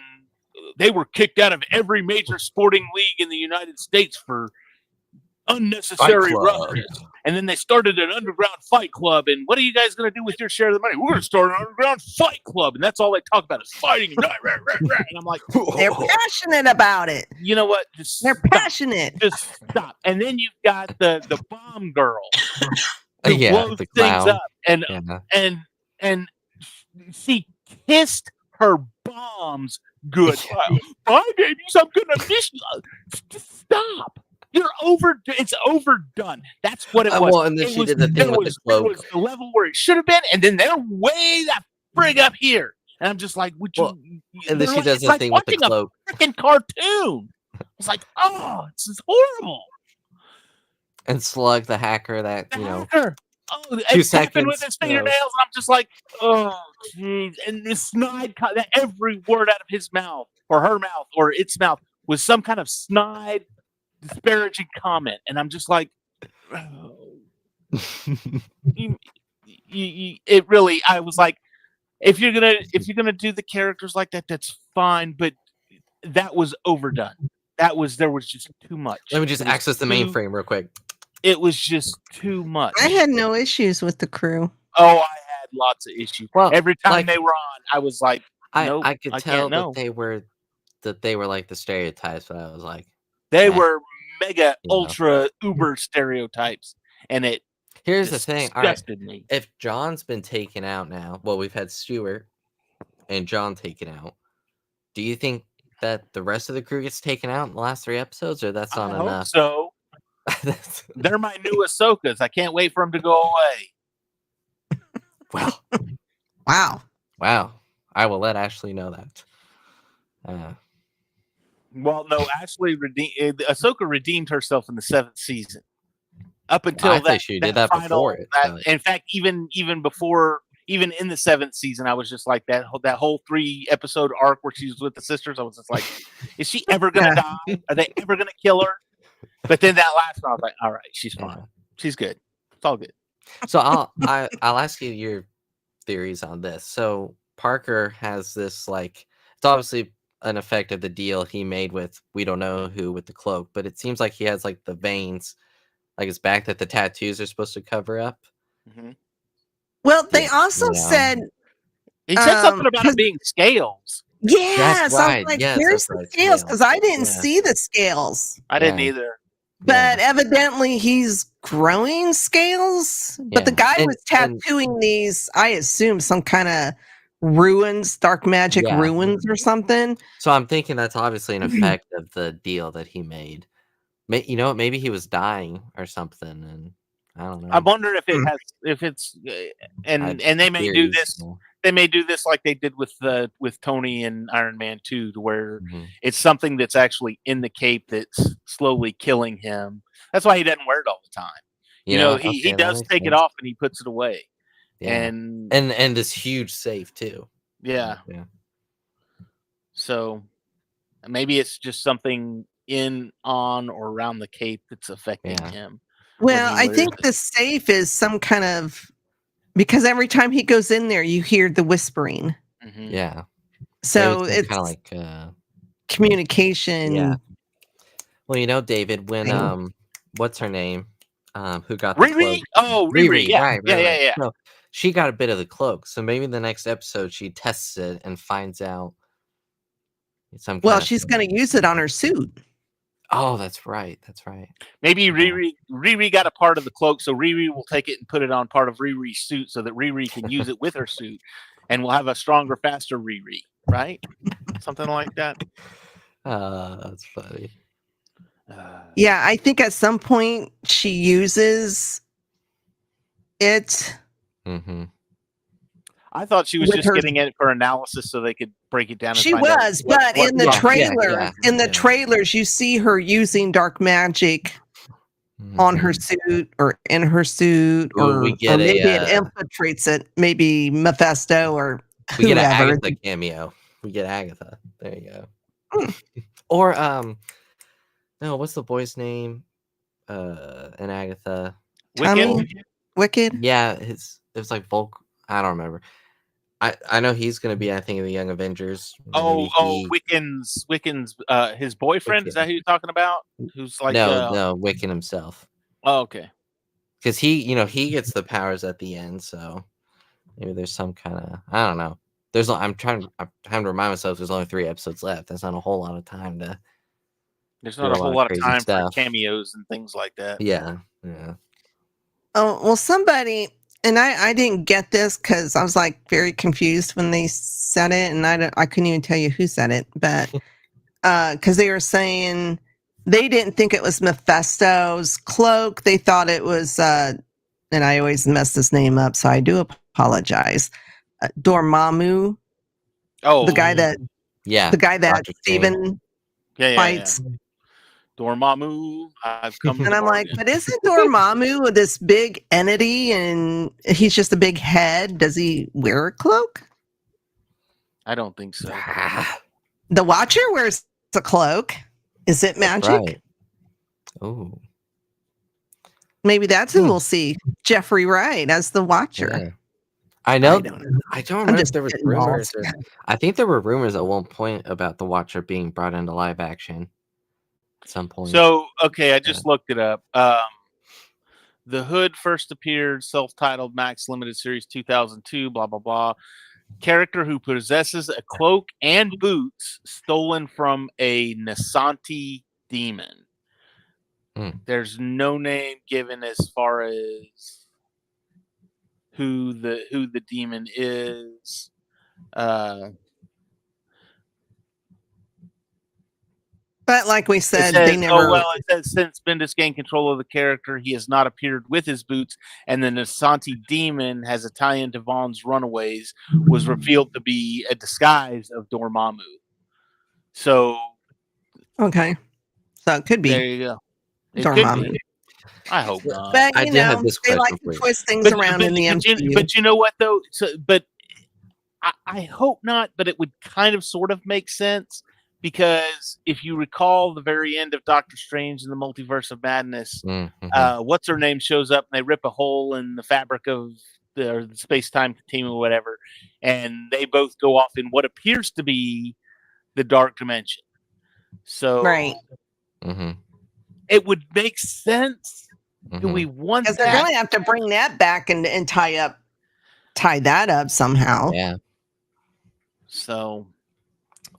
they were kicked out of every major sporting league in the United States for unnecessary roughness. And then they started an underground fight club. And what are you guys going to do with your share of the money? We're going to start an underground fight club. And that's all they talk about is fighting. And I'm like, They're passionate about it. you know what? They're passionate. Just stop. And then you've got the bomb girl who Yeah, blows the things clown. up. And Yeah. and she kissed her bombs good. Bye, babies. I'm gonna miss you. Just stop. You're it's overdone. That's what it was. Well, and then It she was- did the thing it with was- the cloak. It was the level where it should have been, and then they're way that frig up here. And I'm just like, would you? Well, and then she does it's the like thing with the watching a cloak. freaking cartoon. It's like, oh, this is horrible. And Slug, the hacker, that The you know, hacker. Oh, 2 and seconds, tapping with his you know. fingernails, and I'm just like, oh, jeez. And this snide, that every word out of his mouth, or her mouth, or its mouth, was some kind of snide, disparaging comment, and I'm just like, oh. It really. I was like, if you're gonna do the characters like that, that's fine, but that was overdone. There was just too much. Let me just It was access the too- mainframe real quick. It was just too much. I had no issues with the crew. Oh, I had lots of issues. Well, Every time like- they were on, I was like, nope, I could I tell can't know. that they were like the stereotypes, but I was like, They Yeah. were mega, You know. ultra, uber stereotypes, and it here's the thing. All right, disgusted me. if John's been taken out now, well, we've had Stewart and John taken out. Do you think that the rest of the crew gets taken out in the last 3 episodes, or that's I not hope enough? so. That's- They're my new Ahsokas. I can't wait for them to go away. well, Wow. wow. I will let Ashley know that. Well, no, Ashley Ahsoka redeemed herself in the 7th season. Up until I that, think she did that final, before it, but- in fact, even before, even in the 7th season, I was just like that whole 3-episode arc where she's with the sisters. I was just like, is she ever gonna die? Are they ever gonna kill her? But then that last one, I was like, all right, she's fine. Yeah. She's good. It's all good. So I'll ask you your theories on this. So Parker has this, like, it's obviously an effect of the deal he made with we don't know who with the cloak, but it seems like he has like the veins, like his back, that the tattoos are supposed to cover up. Mhm. Well, they also you know. said He said something about it 'cause being scales. yes, I was right. like, Yes, "Where's that's the right, scales?" scales. Because I didn't Yeah. see the scales. I didn't Yeah. either. But evidently he's growing scales. But the Yeah. guy And- was tattooing these, I assume, some kind of ruins, dark magic Yeah. ruins or something. So I'm thinking that's obviously an effect of the deal that he made. You know, maybe he was dying or something, and I don't know. I wonder if it Hmm. has, if it's, and I- they may do theories, this. yeah. They may do this like they did with Tony and Iron Man 2, to where Mhm. it's something that's actually in the cape that's slowly killing him. That's why he doesn't wear it all the time. You know, he okay, that does makes take it sense. off and he puts it away. Yeah. And And this huge safe too. yeah, Yeah. so maybe it's just something in, on, or around the cape that's affecting Yeah. him. Well, he I wears think it. the safe is some kind of because every time he goes in there, you hear the whispering. Mhm. Yeah. So Maybe it's kind of like communication. yeah. Well, you know, David, when thing. what's her name? Who got the Riri? cloak? Oh, Riri. Yeah. Right. Yeah. So she got a bit of the cloak. So maybe the next episode she tests it and finds out some Well, kind of she's thing. going to use it on her suit. Oh, that's right. That's right. Maybe Riri got a part of the cloak, so Riri will take it and put it on part of Riri's suit so that Riri can use it with her suit, and we'll have a stronger, faster Riri, right? Something like that. That's funny. Yeah, I think at some point she uses it. Mm-hmm. I thought she was With just her- getting it for analysis so they could break it down. And She find out was, but in the trailers, trailers, you see her using dark magic on her suit or in her suit, Ooh, or we get maybe a, it infiltrates it. Maybe Mephisto or we get an whoever. Agatha cameo. We get Agatha. There you go. Hmm. Or no, what's the boy's name? And Agatha. Tommy? Wicked? Yeah, it was like Volk. I don't remember. I know he's gonna be, I think, in the Young Avengers. Oh, Wiccan's his boyfriend. Wiccan. Is that who you're talking about? Who's like no, Wiccan himself. Oh, okay. Because he gets the powers at the end, so maybe there's some kind of, I don't know. I'm trying to remind myself there's only 3 episodes left. That's not a whole lot of time to. There's not a whole lot of crazy time stuff. for cameos and things like that. Yeah. Oh, well, somebody, and I didn't get this because I was like very confused when they said it, and I couldn't even tell you who said it, but because they were saying they didn't think it was Mephisto's cloak. They thought it was, and I always mess this name up, so I do apologize. Dormammu. Oh, the guy that Dr. Steven fights. Yeah. Dormammu, I've come And to I'm like, bargain. but isn't Dormammu this big entity and he's just a big head? Does he wear a cloak? I don't think so. The Watcher wears a cloak. Is it magic? Right. Oh. Maybe that's who we'll see. Jeffrey Wright as the Watcher. Yeah. I know. I don't remember if just there was getting rumors. lost. I think there were rumors at one point about the Watcher being brought into live action at some point. So, okay, I just looked it up. The Hood first appeared, self-titled Max Limited Series 2002, blah, blah, blah. Character who possesses a cloak and boots stolen from a Nasanti demon. There's no name given as far as who the demon is. But like we said, it says, they never. it says since Bendis gained control of the character, he has not appeared with his boots, and the Nasanti demon has a tie-in to Vaughn's Runaways, was revealed to be a disguise of Dormammu. So, okay, so it could be. There you go. It Dormammu. could be. I hope not. But I you did have know, this they like question to for you. twist things around in the MCU. But you know what though? But I hope not. But it would kind of sort of make sense, because if you recall the very end of Doctor Strange in the Multiverse of Madness, what's her name shows up and they rip a hole in the fabric of the space-time continuum or whatever, and they both go off in what appears to be the dark dimension. So right. It would make sense. Do we want Because that? they're going to have to bring that back and tie up tie that up somehow. Yeah. So,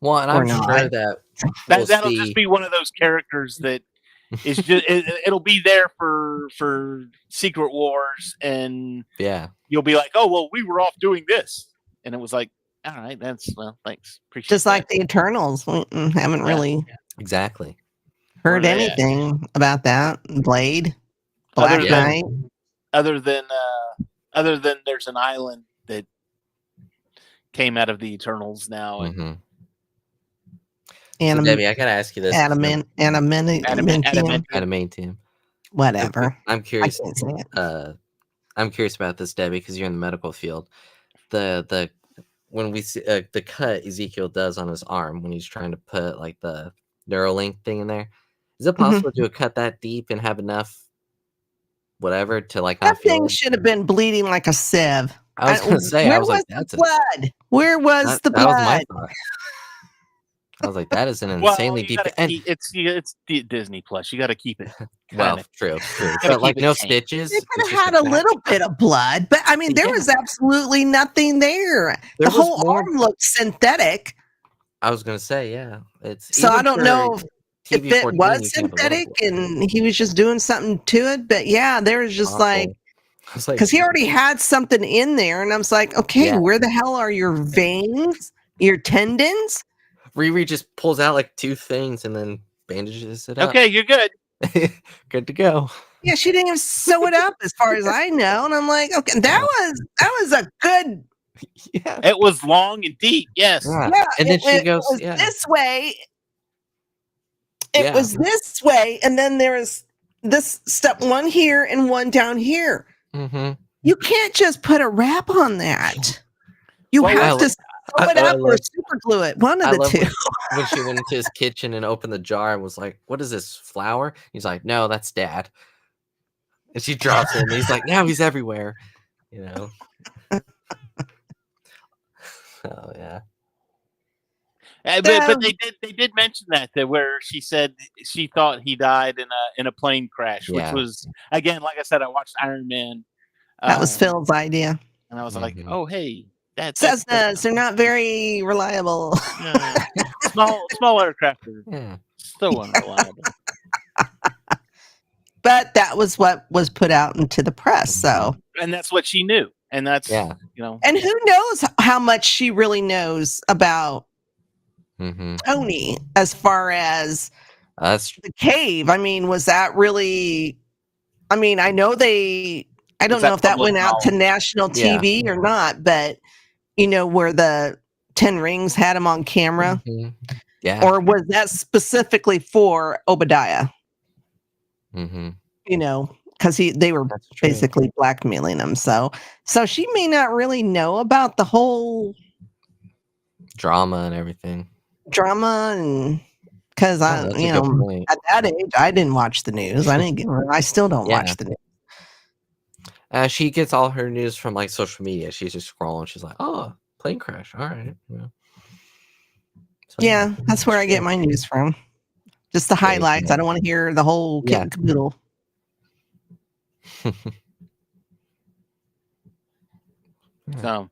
well, and Or I'm not. sure that that'll just be one of those characters that is just it'll be there for Secret Wars, and you'll be like, oh well, we were off doing this, and it was like, all right, thanks, appreciate Just like that. the Eternals, we haven't really exactly heard anything about that. Blade, Black Knight. Other than there's an island that came out of the Eternals now. So Debbie, I gotta ask you this: adamantium. Whatever. I'm curious. I can't say it. I'm curious about this, Debbie, because you're in the medical field. The when we see the cut Ezekiel does on his arm when he's trying to put like the Neuralink thing in there, is it possible to cut that deep and have enough whatever to like that thing should have been bleeding like a sieve? I was gonna say, where was the blood? Where was the blood? That was my thought. I was like, that is an insanely deep. It's Disney Plus. You got to keep it. Well, true. But like no stitches. They could have had a little bit of blood, but I mean, there was absolutely nothing there. The whole arm looked synthetic. I was gonna say, yeah. So I don't know if it was synthetic and he was just doing something to it, but yeah, there was just because he already had something in there, and I was like, okay, where the hell are your veins, your tendons? Riri just pulls out like 2 things and then bandages it up. Okay, you're good. Good to go. Yeah, she didn't even sew it up as far as I know. And I'm like, okay, that was a good. Yeah. It was long and deep. Yes. Yeah. And then she goes, it was this way. It was this way. And then there was this step, one here and one down here. Mm-hmm. You can't just put a wrap on that. You have to sew it up or super glue it. One of the two. When she went into his kitchen and opened the jar and was like, what is this, flour? He's like, no, that's Dad. And she drops it and he's like, now he's everywhere. You know? Oh, yeah. But they did mention that where she said she thought he died in a plane crash, which was, again, like I said, I watched Iron Man. That was Phil's idea. And I was like, oh, hey. Cessnas, they're not very reliable. Small aircraft are so unreliable. But that was what was put out into the press. So, and that's what she knew, and that's And who knows how much she really knows about Tony as far as the cave. I mean, was that really? I mean, I know I don't know if that went out to national TV or not, but. You know, where the 10 Rings had him on camera? Yeah. Or was that specifically for Obadiah? You know, because they were basically blackmailing him. So she may not really know about the whole drama and everything. And because at that age, I didn't watch the news. I still don't watch the news. She gets all her news from like social media. She's just scrolling. She's like, "Oh, plane crash. All right." So, that's where I get my news from. Just the highlights. I don't want to hear the whole kit and caboodle. So,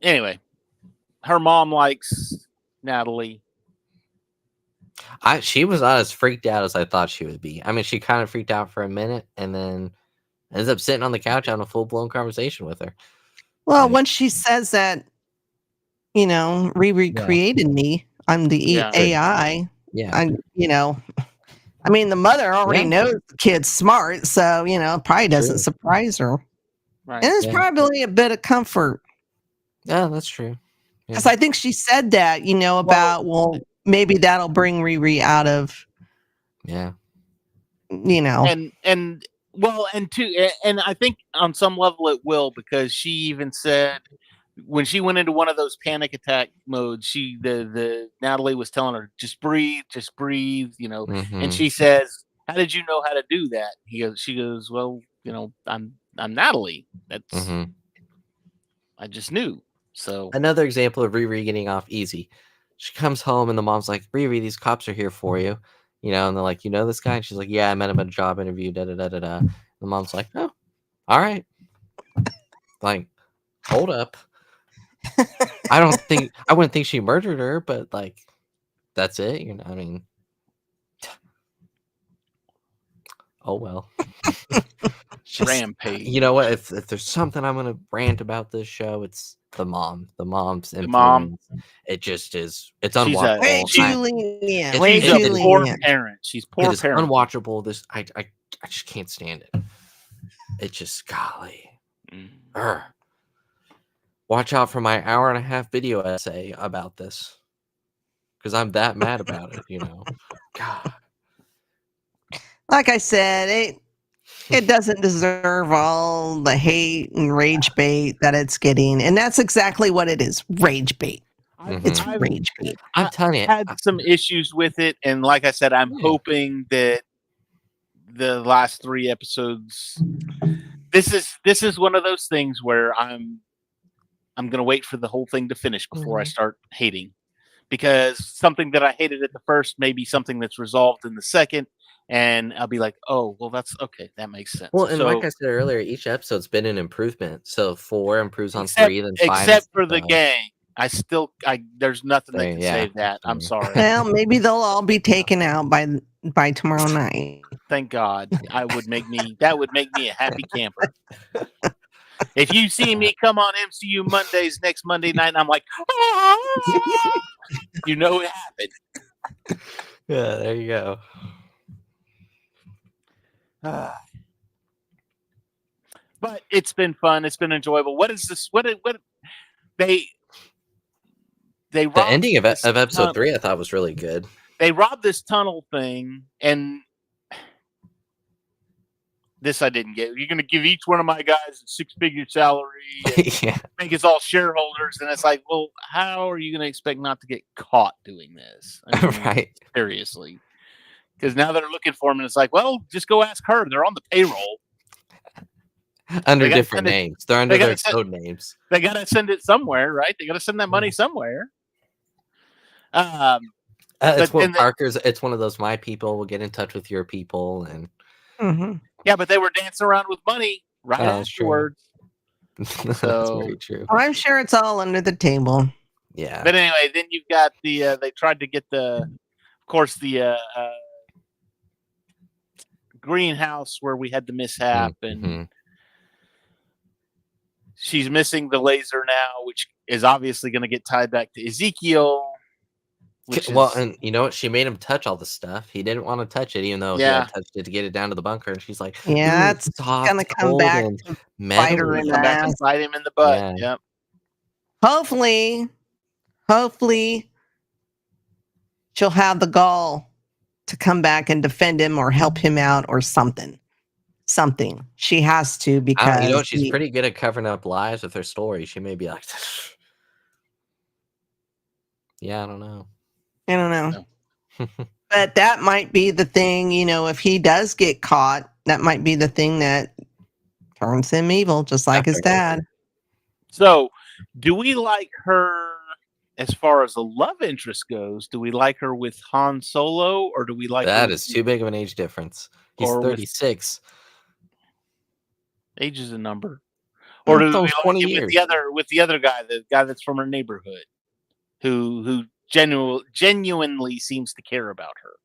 anyway, her mom likes Natalie. She was not as freaked out as I thought she would be. I mean, she kind of freaked out for a minute and then ends up sitting on the couch having a full-blown conversation with her. Well, once she says that, Riri created me, I'm the AI. Yeah. I mean, the mother already knows the kid's smart, so, it probably doesn't surprise her. Right. And it's probably a bit of comfort. Yeah, that's true. Because I think she said that, about, maybe that'll bring Riri out of, and I think on some level it will, because she even said when she went into one of those panic attack modes, the Natalie was telling her, just breathe, and she says, how did you know how to do that? She goes, well, I'm Natalie. That's I just knew. So another example of Riri getting off easy. She comes home and the mom's like, Riri, these cops are here for you. you know, and they're like, you know this guy? And she's like, yeah, I met him at a job interview, da da da da da. The mom's like, oh, all right. Like, hold up. I wouldn't think she murdered her, but like, that's it. You know, I mean, oh well. Just, Rampage. you know what? If there's something I'm gonna rant about this show, it's the mom. The mom's influence. mom. It just is. It's She's unwatchable. Way she's- too lenient. It's Way She's too a poor lenient. parent. She's It poor is parent. unwatchable. This I just can't stand it. It just golly. Urgh. Watch out for my 1.5-hour video essay about this, because I'm that mad about it. You know, God. Like I said, it doesn't deserve all the hate and rage bait that it's getting, and that's exactly what it is. Rage bait. It's Mhm. rage bait. I'm telling you, had some issues with it, and like I said, I'm hoping that the last 3 episodes. This is one of those things where I'm gonna wait for the whole thing to finish before I start hating, because something that I hated at the first may be something that's resolved in the second, and I'll be like, oh, well, that's okay. That makes sense. well, and So, like I said earlier, each episode's been an improvement. So 4 improves on except, 3, then 5. except for the gang, there's nothing that can Yeah. save that. I'm sorry. Well, maybe they'll all be taken out by tomorrow night. Thank God. That would make me a happy camper. If you see me come on MCU Mondays next Monday night, and I'm like, you know it happened. Yeah, there you go. But it's been fun. It's been enjoyable. What is this? What they The robbed ending of this episode tun- 3, I thought was really good. They robbed this tunnel thing, and this I didn't get. You're going to give each one of my guys a 6-figure salary, and Yeah. make us all shareholders, and it's like, well, how are you going to expect not to get caught doing this? I mean, Right. seriously. Because now they're looking for them, and it's like, well, just go ask her. They're on the payroll. Under They gotta different send it- names. They're under they gotta their send- code names. They got to send it somewhere, right? They got to send that money somewhere. It's But what then the- Parker's. It's one of those my people will get in touch with your people, and Mhm. Yeah, but they were dancing around with money right that's true. afterwards. that's So- very true. I'm sure it's all under the table. Yeah. But anyway, then you've got the they tried to get the greenhouse where we had the mishap, and Mhm. she's missing the laser now, which is obviously going to get tied back to Ezekiel. Which Well, is, and you know what? She made him touch all the stuff. He didn't want to touch it, even though he Yeah. had touched it to get it down to the bunker. And she's like, Yeah, "Ooh, that's soft, gonna come cold, back and to metal." her in come back and ass. bite him in the butt. Yeah. Yep. Hopefully she'll have the gall to come back and defend him or help him out or something. She has to, because You know what? She's pretty good at covering up lies with her story. She may be like, yeah, I don't know. I don't know. But that might be the thing, if he does get caught, that might be the thing that turns him evil, just like his dad. So, do we like her as far as a love interest goes? Do we like her with Han Solo, or do we like her That with- is too big of an age difference. He's Or with- 36. Age is a number. Or do we So like 20 it years. with the other guy, the guy that's from her neighborhood, who genuinely seems to care about her?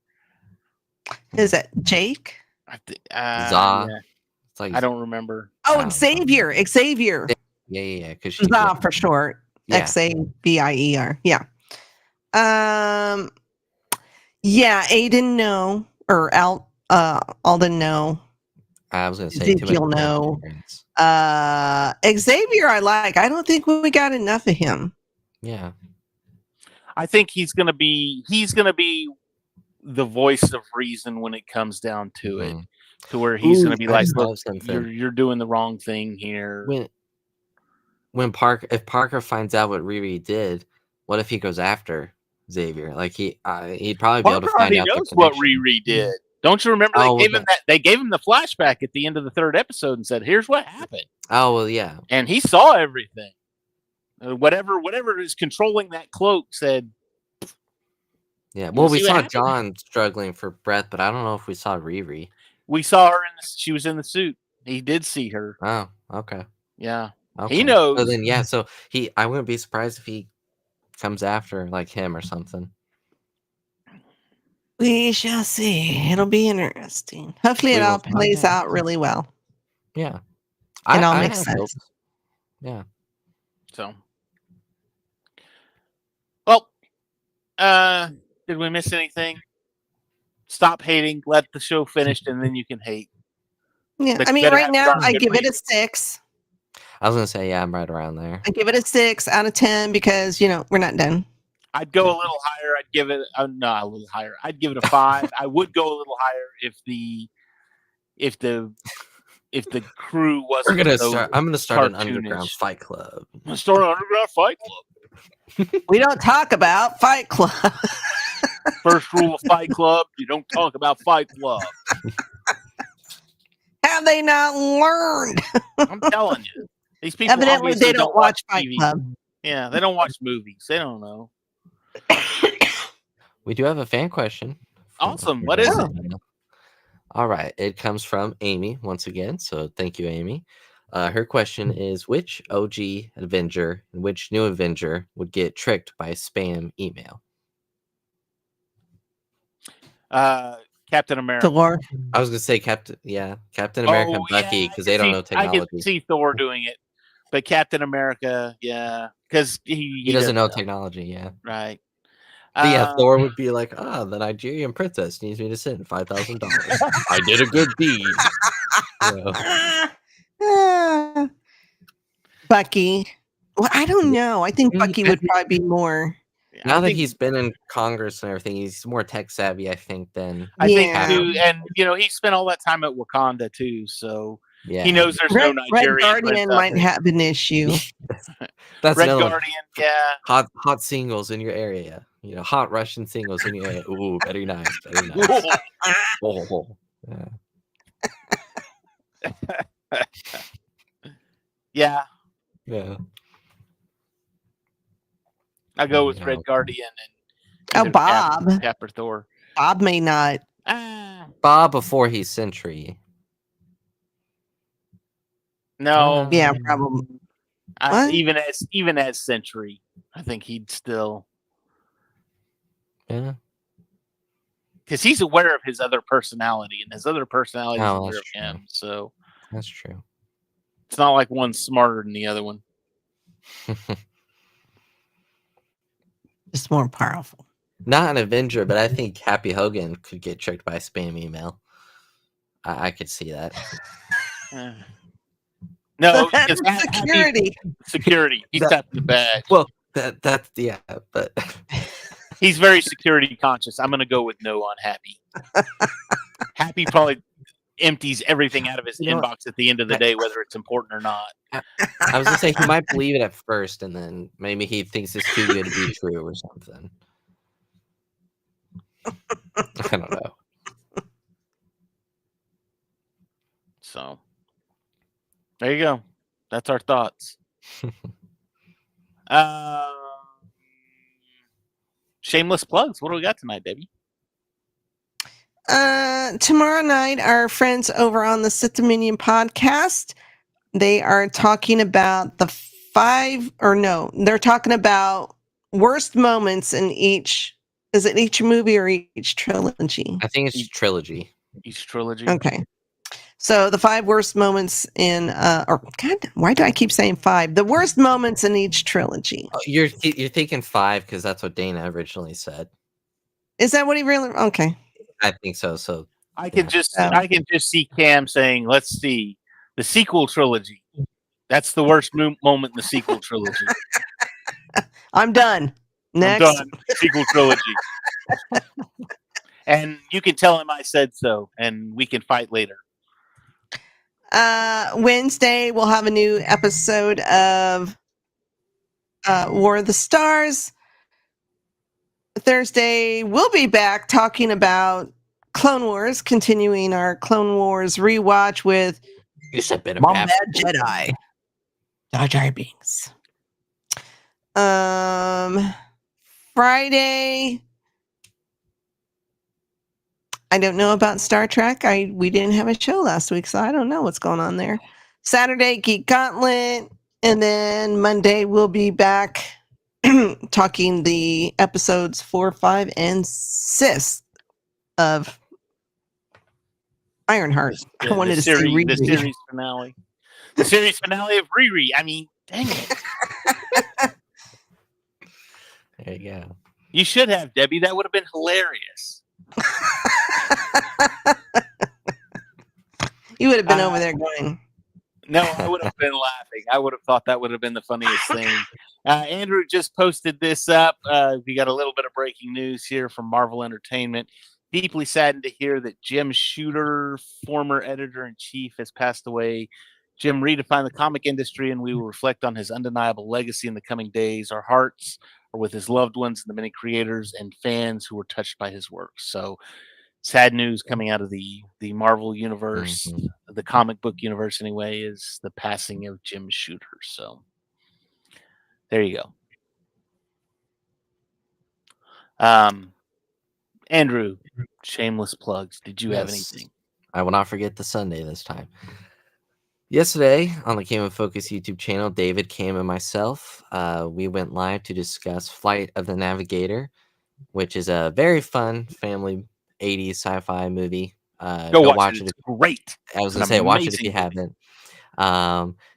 Is it Jake? Zah. Yeah, It's like, I don't remember. Oh, don't know. Xavier. Yeah. Because she's Zah for short. Yeah. Xavier. Yeah. Yeah, Aiden no. Or Alden no. I was going to say too much Ezekiel, no. difference. Xavier I like. I don't think we got enough of him. Yeah. I think he's gonna be the voice of reason when it comes down to it, Mhm. to where he's Ooh, gonna be I like, just look, love something. you're doing the wrong thing here. When if Parker finds out what Riri did, what if he goes after Xavier? Like he'd probably be able Parker to find already out the knows what connection. Riri did. Don't you remember Oh, they gave him the flashback at the end of the 3rd episode and said, "Here's what happened," Oh well, yeah. and he saw everything. Whatever is controlling that cloak said, Yeah. You Well, wanna we see what saw happened? John struggling for breath, but I don't know if we saw Riri. We saw her she was in the suit. He did see her. Oh, okay. Yeah. Okay. He knows. So then, yeah. So I wouldn't be surprised if he comes after like him or something. We shall see. It'll be interesting. Hopefully, We it will all find plays out. out really well. Yeah. It all I makes have sense. hopes. Yeah. So, well, did we miss anything? Stop hating. Let the show finish, and then you can hate. Yeah, But I you mean, better right have now, darn I good give it a reason. 6. I was gonna say, yeah, I'm right around there. I give it a 6 out of 10 because we're not done. I'd go a little higher. I'd give it no, a little higher. I'd give it a 5. I would go a little higher if the crew wasn't. I'm gonna start an underground cartoonish. fight club. I'm gonna start an underground fight club. We don't talk about Fight Club. First rule of Fight Club: you don't talk about Fight Club. Have they not learned? I'm telling you, these people Evidently, obviously they don't watch Fight TV. Club. Yeah, they don't watch movies. They don't know. We do have a fan question. Awesome. What is it? All right. It comes from Amy once again. So thank you, Amy. Her question is, which OG Avenger and which new Avenger would get tricked by spam email? Captain America. Thor. I was gonna say Captain America and Bucky because they don't know technology. I can see Thor doing it, but Captain America, yeah, because he doesn't know technology. Yeah, right. But yeah, Thor would be like, the Nigerian princess needs me to send $5,000. I did a good deed. Bucky. Well, I don't know. I think Bucky would probably be more. Now that he's been in Congress and everything, he's more tech savvy, I think, than I think too. And he spent all that time at Wakanda too, so he knows there's no Nigerian. Red Guardian might have an issue. That's Red Guardian, yeah. Hot singles in your area. Hot Russian singles in your area. Ooh, very nice, very nice. Yeah. Yeah. I'll go with Red Guardian and Bob. Cap or Thor. Bob may not. Bob before he's Sentry. No. Yeah, probably. Even as Sentry, I think he'd still. Yeah. Because he's aware of his other personality, and his other personality is aware of him. So that's true. It's not like one's smarter than the other one. Just more powerful. Not an Avenger, but I think Happy Hogan could get tricked by a spam email. I could see that. No, that's security. Security. He's tapping the badge. Well, that's yeah, but he's very security conscious. I'm gonna go with no on Happy. Happy probably empties everything out of his inbox at the end of the day, whether it's important or not. I was gonna say he might believe it at first, and then maybe he thinks it's too good to be true or something. I don't know. So there you go. That's our thoughts. Shameless plugs. What do we got tonight, Debbie? Tomorrow night, our friends over on the Sitaminian podcast, they are talking about they're talking about worst moments in each. Is it each movie or each trilogy? I think it's trilogy. Each trilogy. Okay. So the 5 worst moments in, why do I keep saying 5? The worst moments in each trilogy. Oh, you're thinking 5 because that's what Dana originally said. Is that what he really? Okay. I think so. So I can just see Cam saying, "Let's see the sequel trilogy." That's the worst moment in the sequel trilogy. I'm done. Next. I'm done. Sequel trilogy. And you can tell him I said so, and we can fight later. Wednesday, we'll have a new episode of War of the Stars. Thursday, we'll be back talking about Clone Wars, continuing our Clone Wars rewatch with Mom Bad Jedi. Jar Jar Binks. Friday, I don't know about Star Trek. We didn't have a show last week, so I don't know what's going on there. Saturday, Geek Gauntlet, and then Monday we'll be back talking the episodes 4, 5, and 6 of Ironheart. I wanted to say Riri. The series finale. The series finale of Riri. I mean, dang it. There you go. You should have, Debbie. That would have been hilarious. You would have been over there going. No, I would have been laughing. I would have thought that would have been the funniest thing. Andrew just posted this up. We got a little bit of breaking news here from Marvel Entertainment. Deeply saddened to hear that Jim Shooter, former editor-in-chief, has passed away. Jim redefined the comic industry, and we will reflect on his undeniable legacy in the coming days. Our hearts are with his loved ones and the many creators and fans who were touched by his work. So, sad news coming out of the Marvel universe, the comic book universe anyway, is the passing of Jim Shooter. So, there you go. Andrew, shameless plugs. Did you have anything? I will not forget the Sunday this time. Yesterday on the Came in Focus YouTube channel, David, Cam, and myself, we went live to discuss Flight of the Navigator, which is a very fun family 80s sci-fi movie. Go watch it. It's great. I was going to say, watch it if you haven't.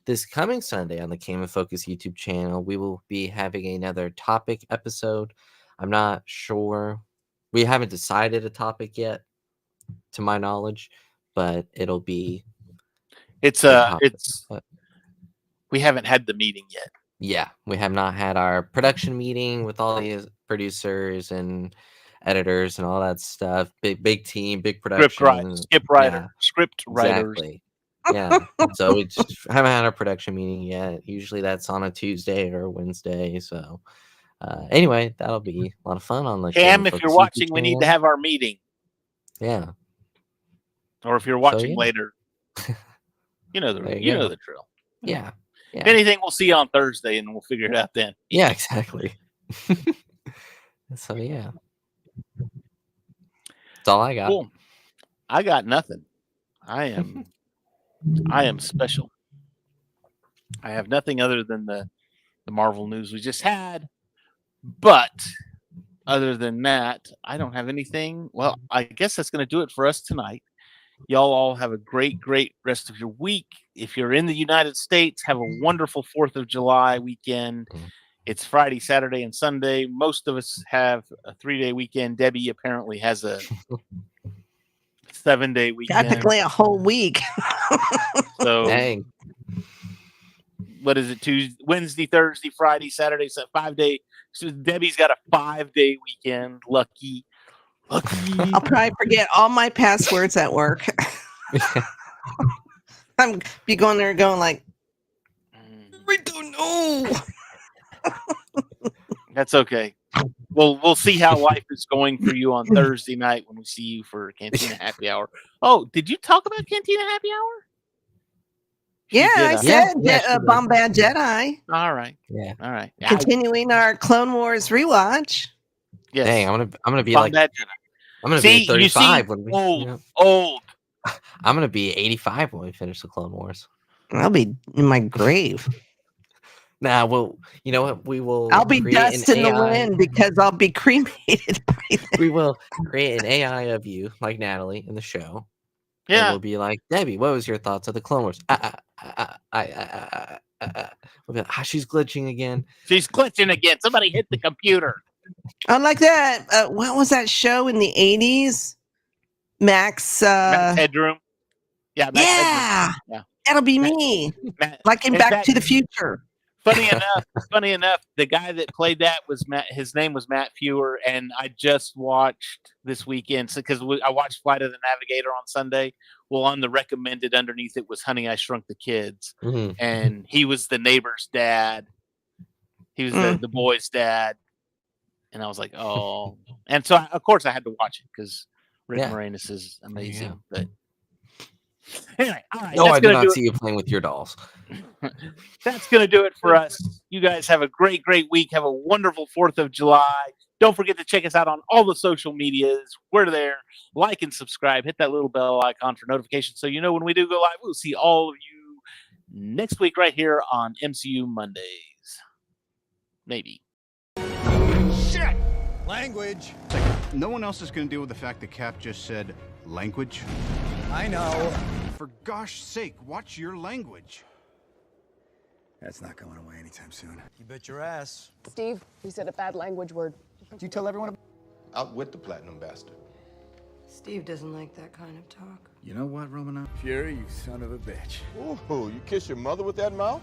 This coming Sunday on the Came in Focus YouTube channel, we will be having another topic episode. I'm not sure. We haven't decided a topic yet, to my knowledge, but it'll be... we haven't had the meeting yet. Yeah, we have not had our production meeting with all the producers and editors and all that stuff. Big team, big production. Script writers. Exactly. Yeah. So we just haven't had our production meeting yet. Usually that's on a Tuesday or a Wednesday. So anyway, that'll be a lot of fun on the Cam, if you're watching, we need to have our meeting. Yeah. Or if you're watching later. You know the drill. Yeah. If anything, we'll see you on Thursday and we'll figure it out then. Yeah, exactly. So yeah. That's all I got. Cool. I got nothing. I am special. I have nothing other than the Marvel news we just had. But other than that, I don't have anything. Well, I guess that's going to do it for us tonight. Y'all all have a great, great rest of your week. If you're in the United States, have a wonderful 4th of July weekend. It's Friday, Saturday, and Sunday. Most of us have a 3-day weekend. Debbie apparently has a 7-day weekend. Practically a whole week. So, dang. What is it? Tuesday, Wednesday, Thursday, Friday, Saturday, so 5-day. So Debbie's got a 5-day weekend. Lucky. I'll probably forget all my passwords at work. I'm be going there going like, I don't know. That's okay. We'll see how life is going for you on Thursday night when we see you for Cantina Happy Hour. Oh, did you talk about Cantina Happy Hour? Yeah, I said Bombad Jedi. All right. Yeah. All right. Continuing our Clone Wars rewatch. Yes. Dang, I'm gonna be like Jedi. I'm gonna be 35 when we old. I'm gonna be 85 when we finish the Clone Wars. I'll be in my grave. Nah, well, you know what? We will. I'll be dust in the wind because I'll be cremated by then. We will create an AI of you, like Natalie, in the show. Yeah, we'll be like, Debbie, what was your thoughts of the Clone Wars? We'll be like, she's glitching again. She's glitching again. Somebody hit the computer. I like that. What was that show in the 80s? Max Headroom. Yeah. Max Headroom. Yeah. That'll be me. Like in Back to the Future. Funny enough, the guy that played that was Matt. His name was Matt Fewer, and I just watched this weekend because I watched Flight of the Navigator on Sunday. Well, on the recommended underneath it was Honey, I Shrunk the Kids, and he was the neighbor's dad. He was the boy's dad, and I was like, oh. And so, of course, I had to watch it because Rick Moranis is amazing. But anyway, all right. No, I did not see you playing with your dolls. That's going to do it for us. You guys have a great, great week. Have a wonderful 4th of July. Don't forget to check us out on all the social medias. We're there. Like and subscribe. Hit that little bell icon for notifications so you know when we do go live. We'll see all of you next week right here on MCU Mondays. Maybe. Shit! Language. No one else is going to deal with the fact that Cap just said language. I know. For gosh sake, watch your language. That's not going away anytime soon. You bet your ass. Steve, you said a bad language word. Did you tell everyone? Outwit the platinum bastard. Steve doesn't like that kind of talk. You know what, Romanoff? Fury, you son of a bitch. Ooh, you kiss your mother with that mouth?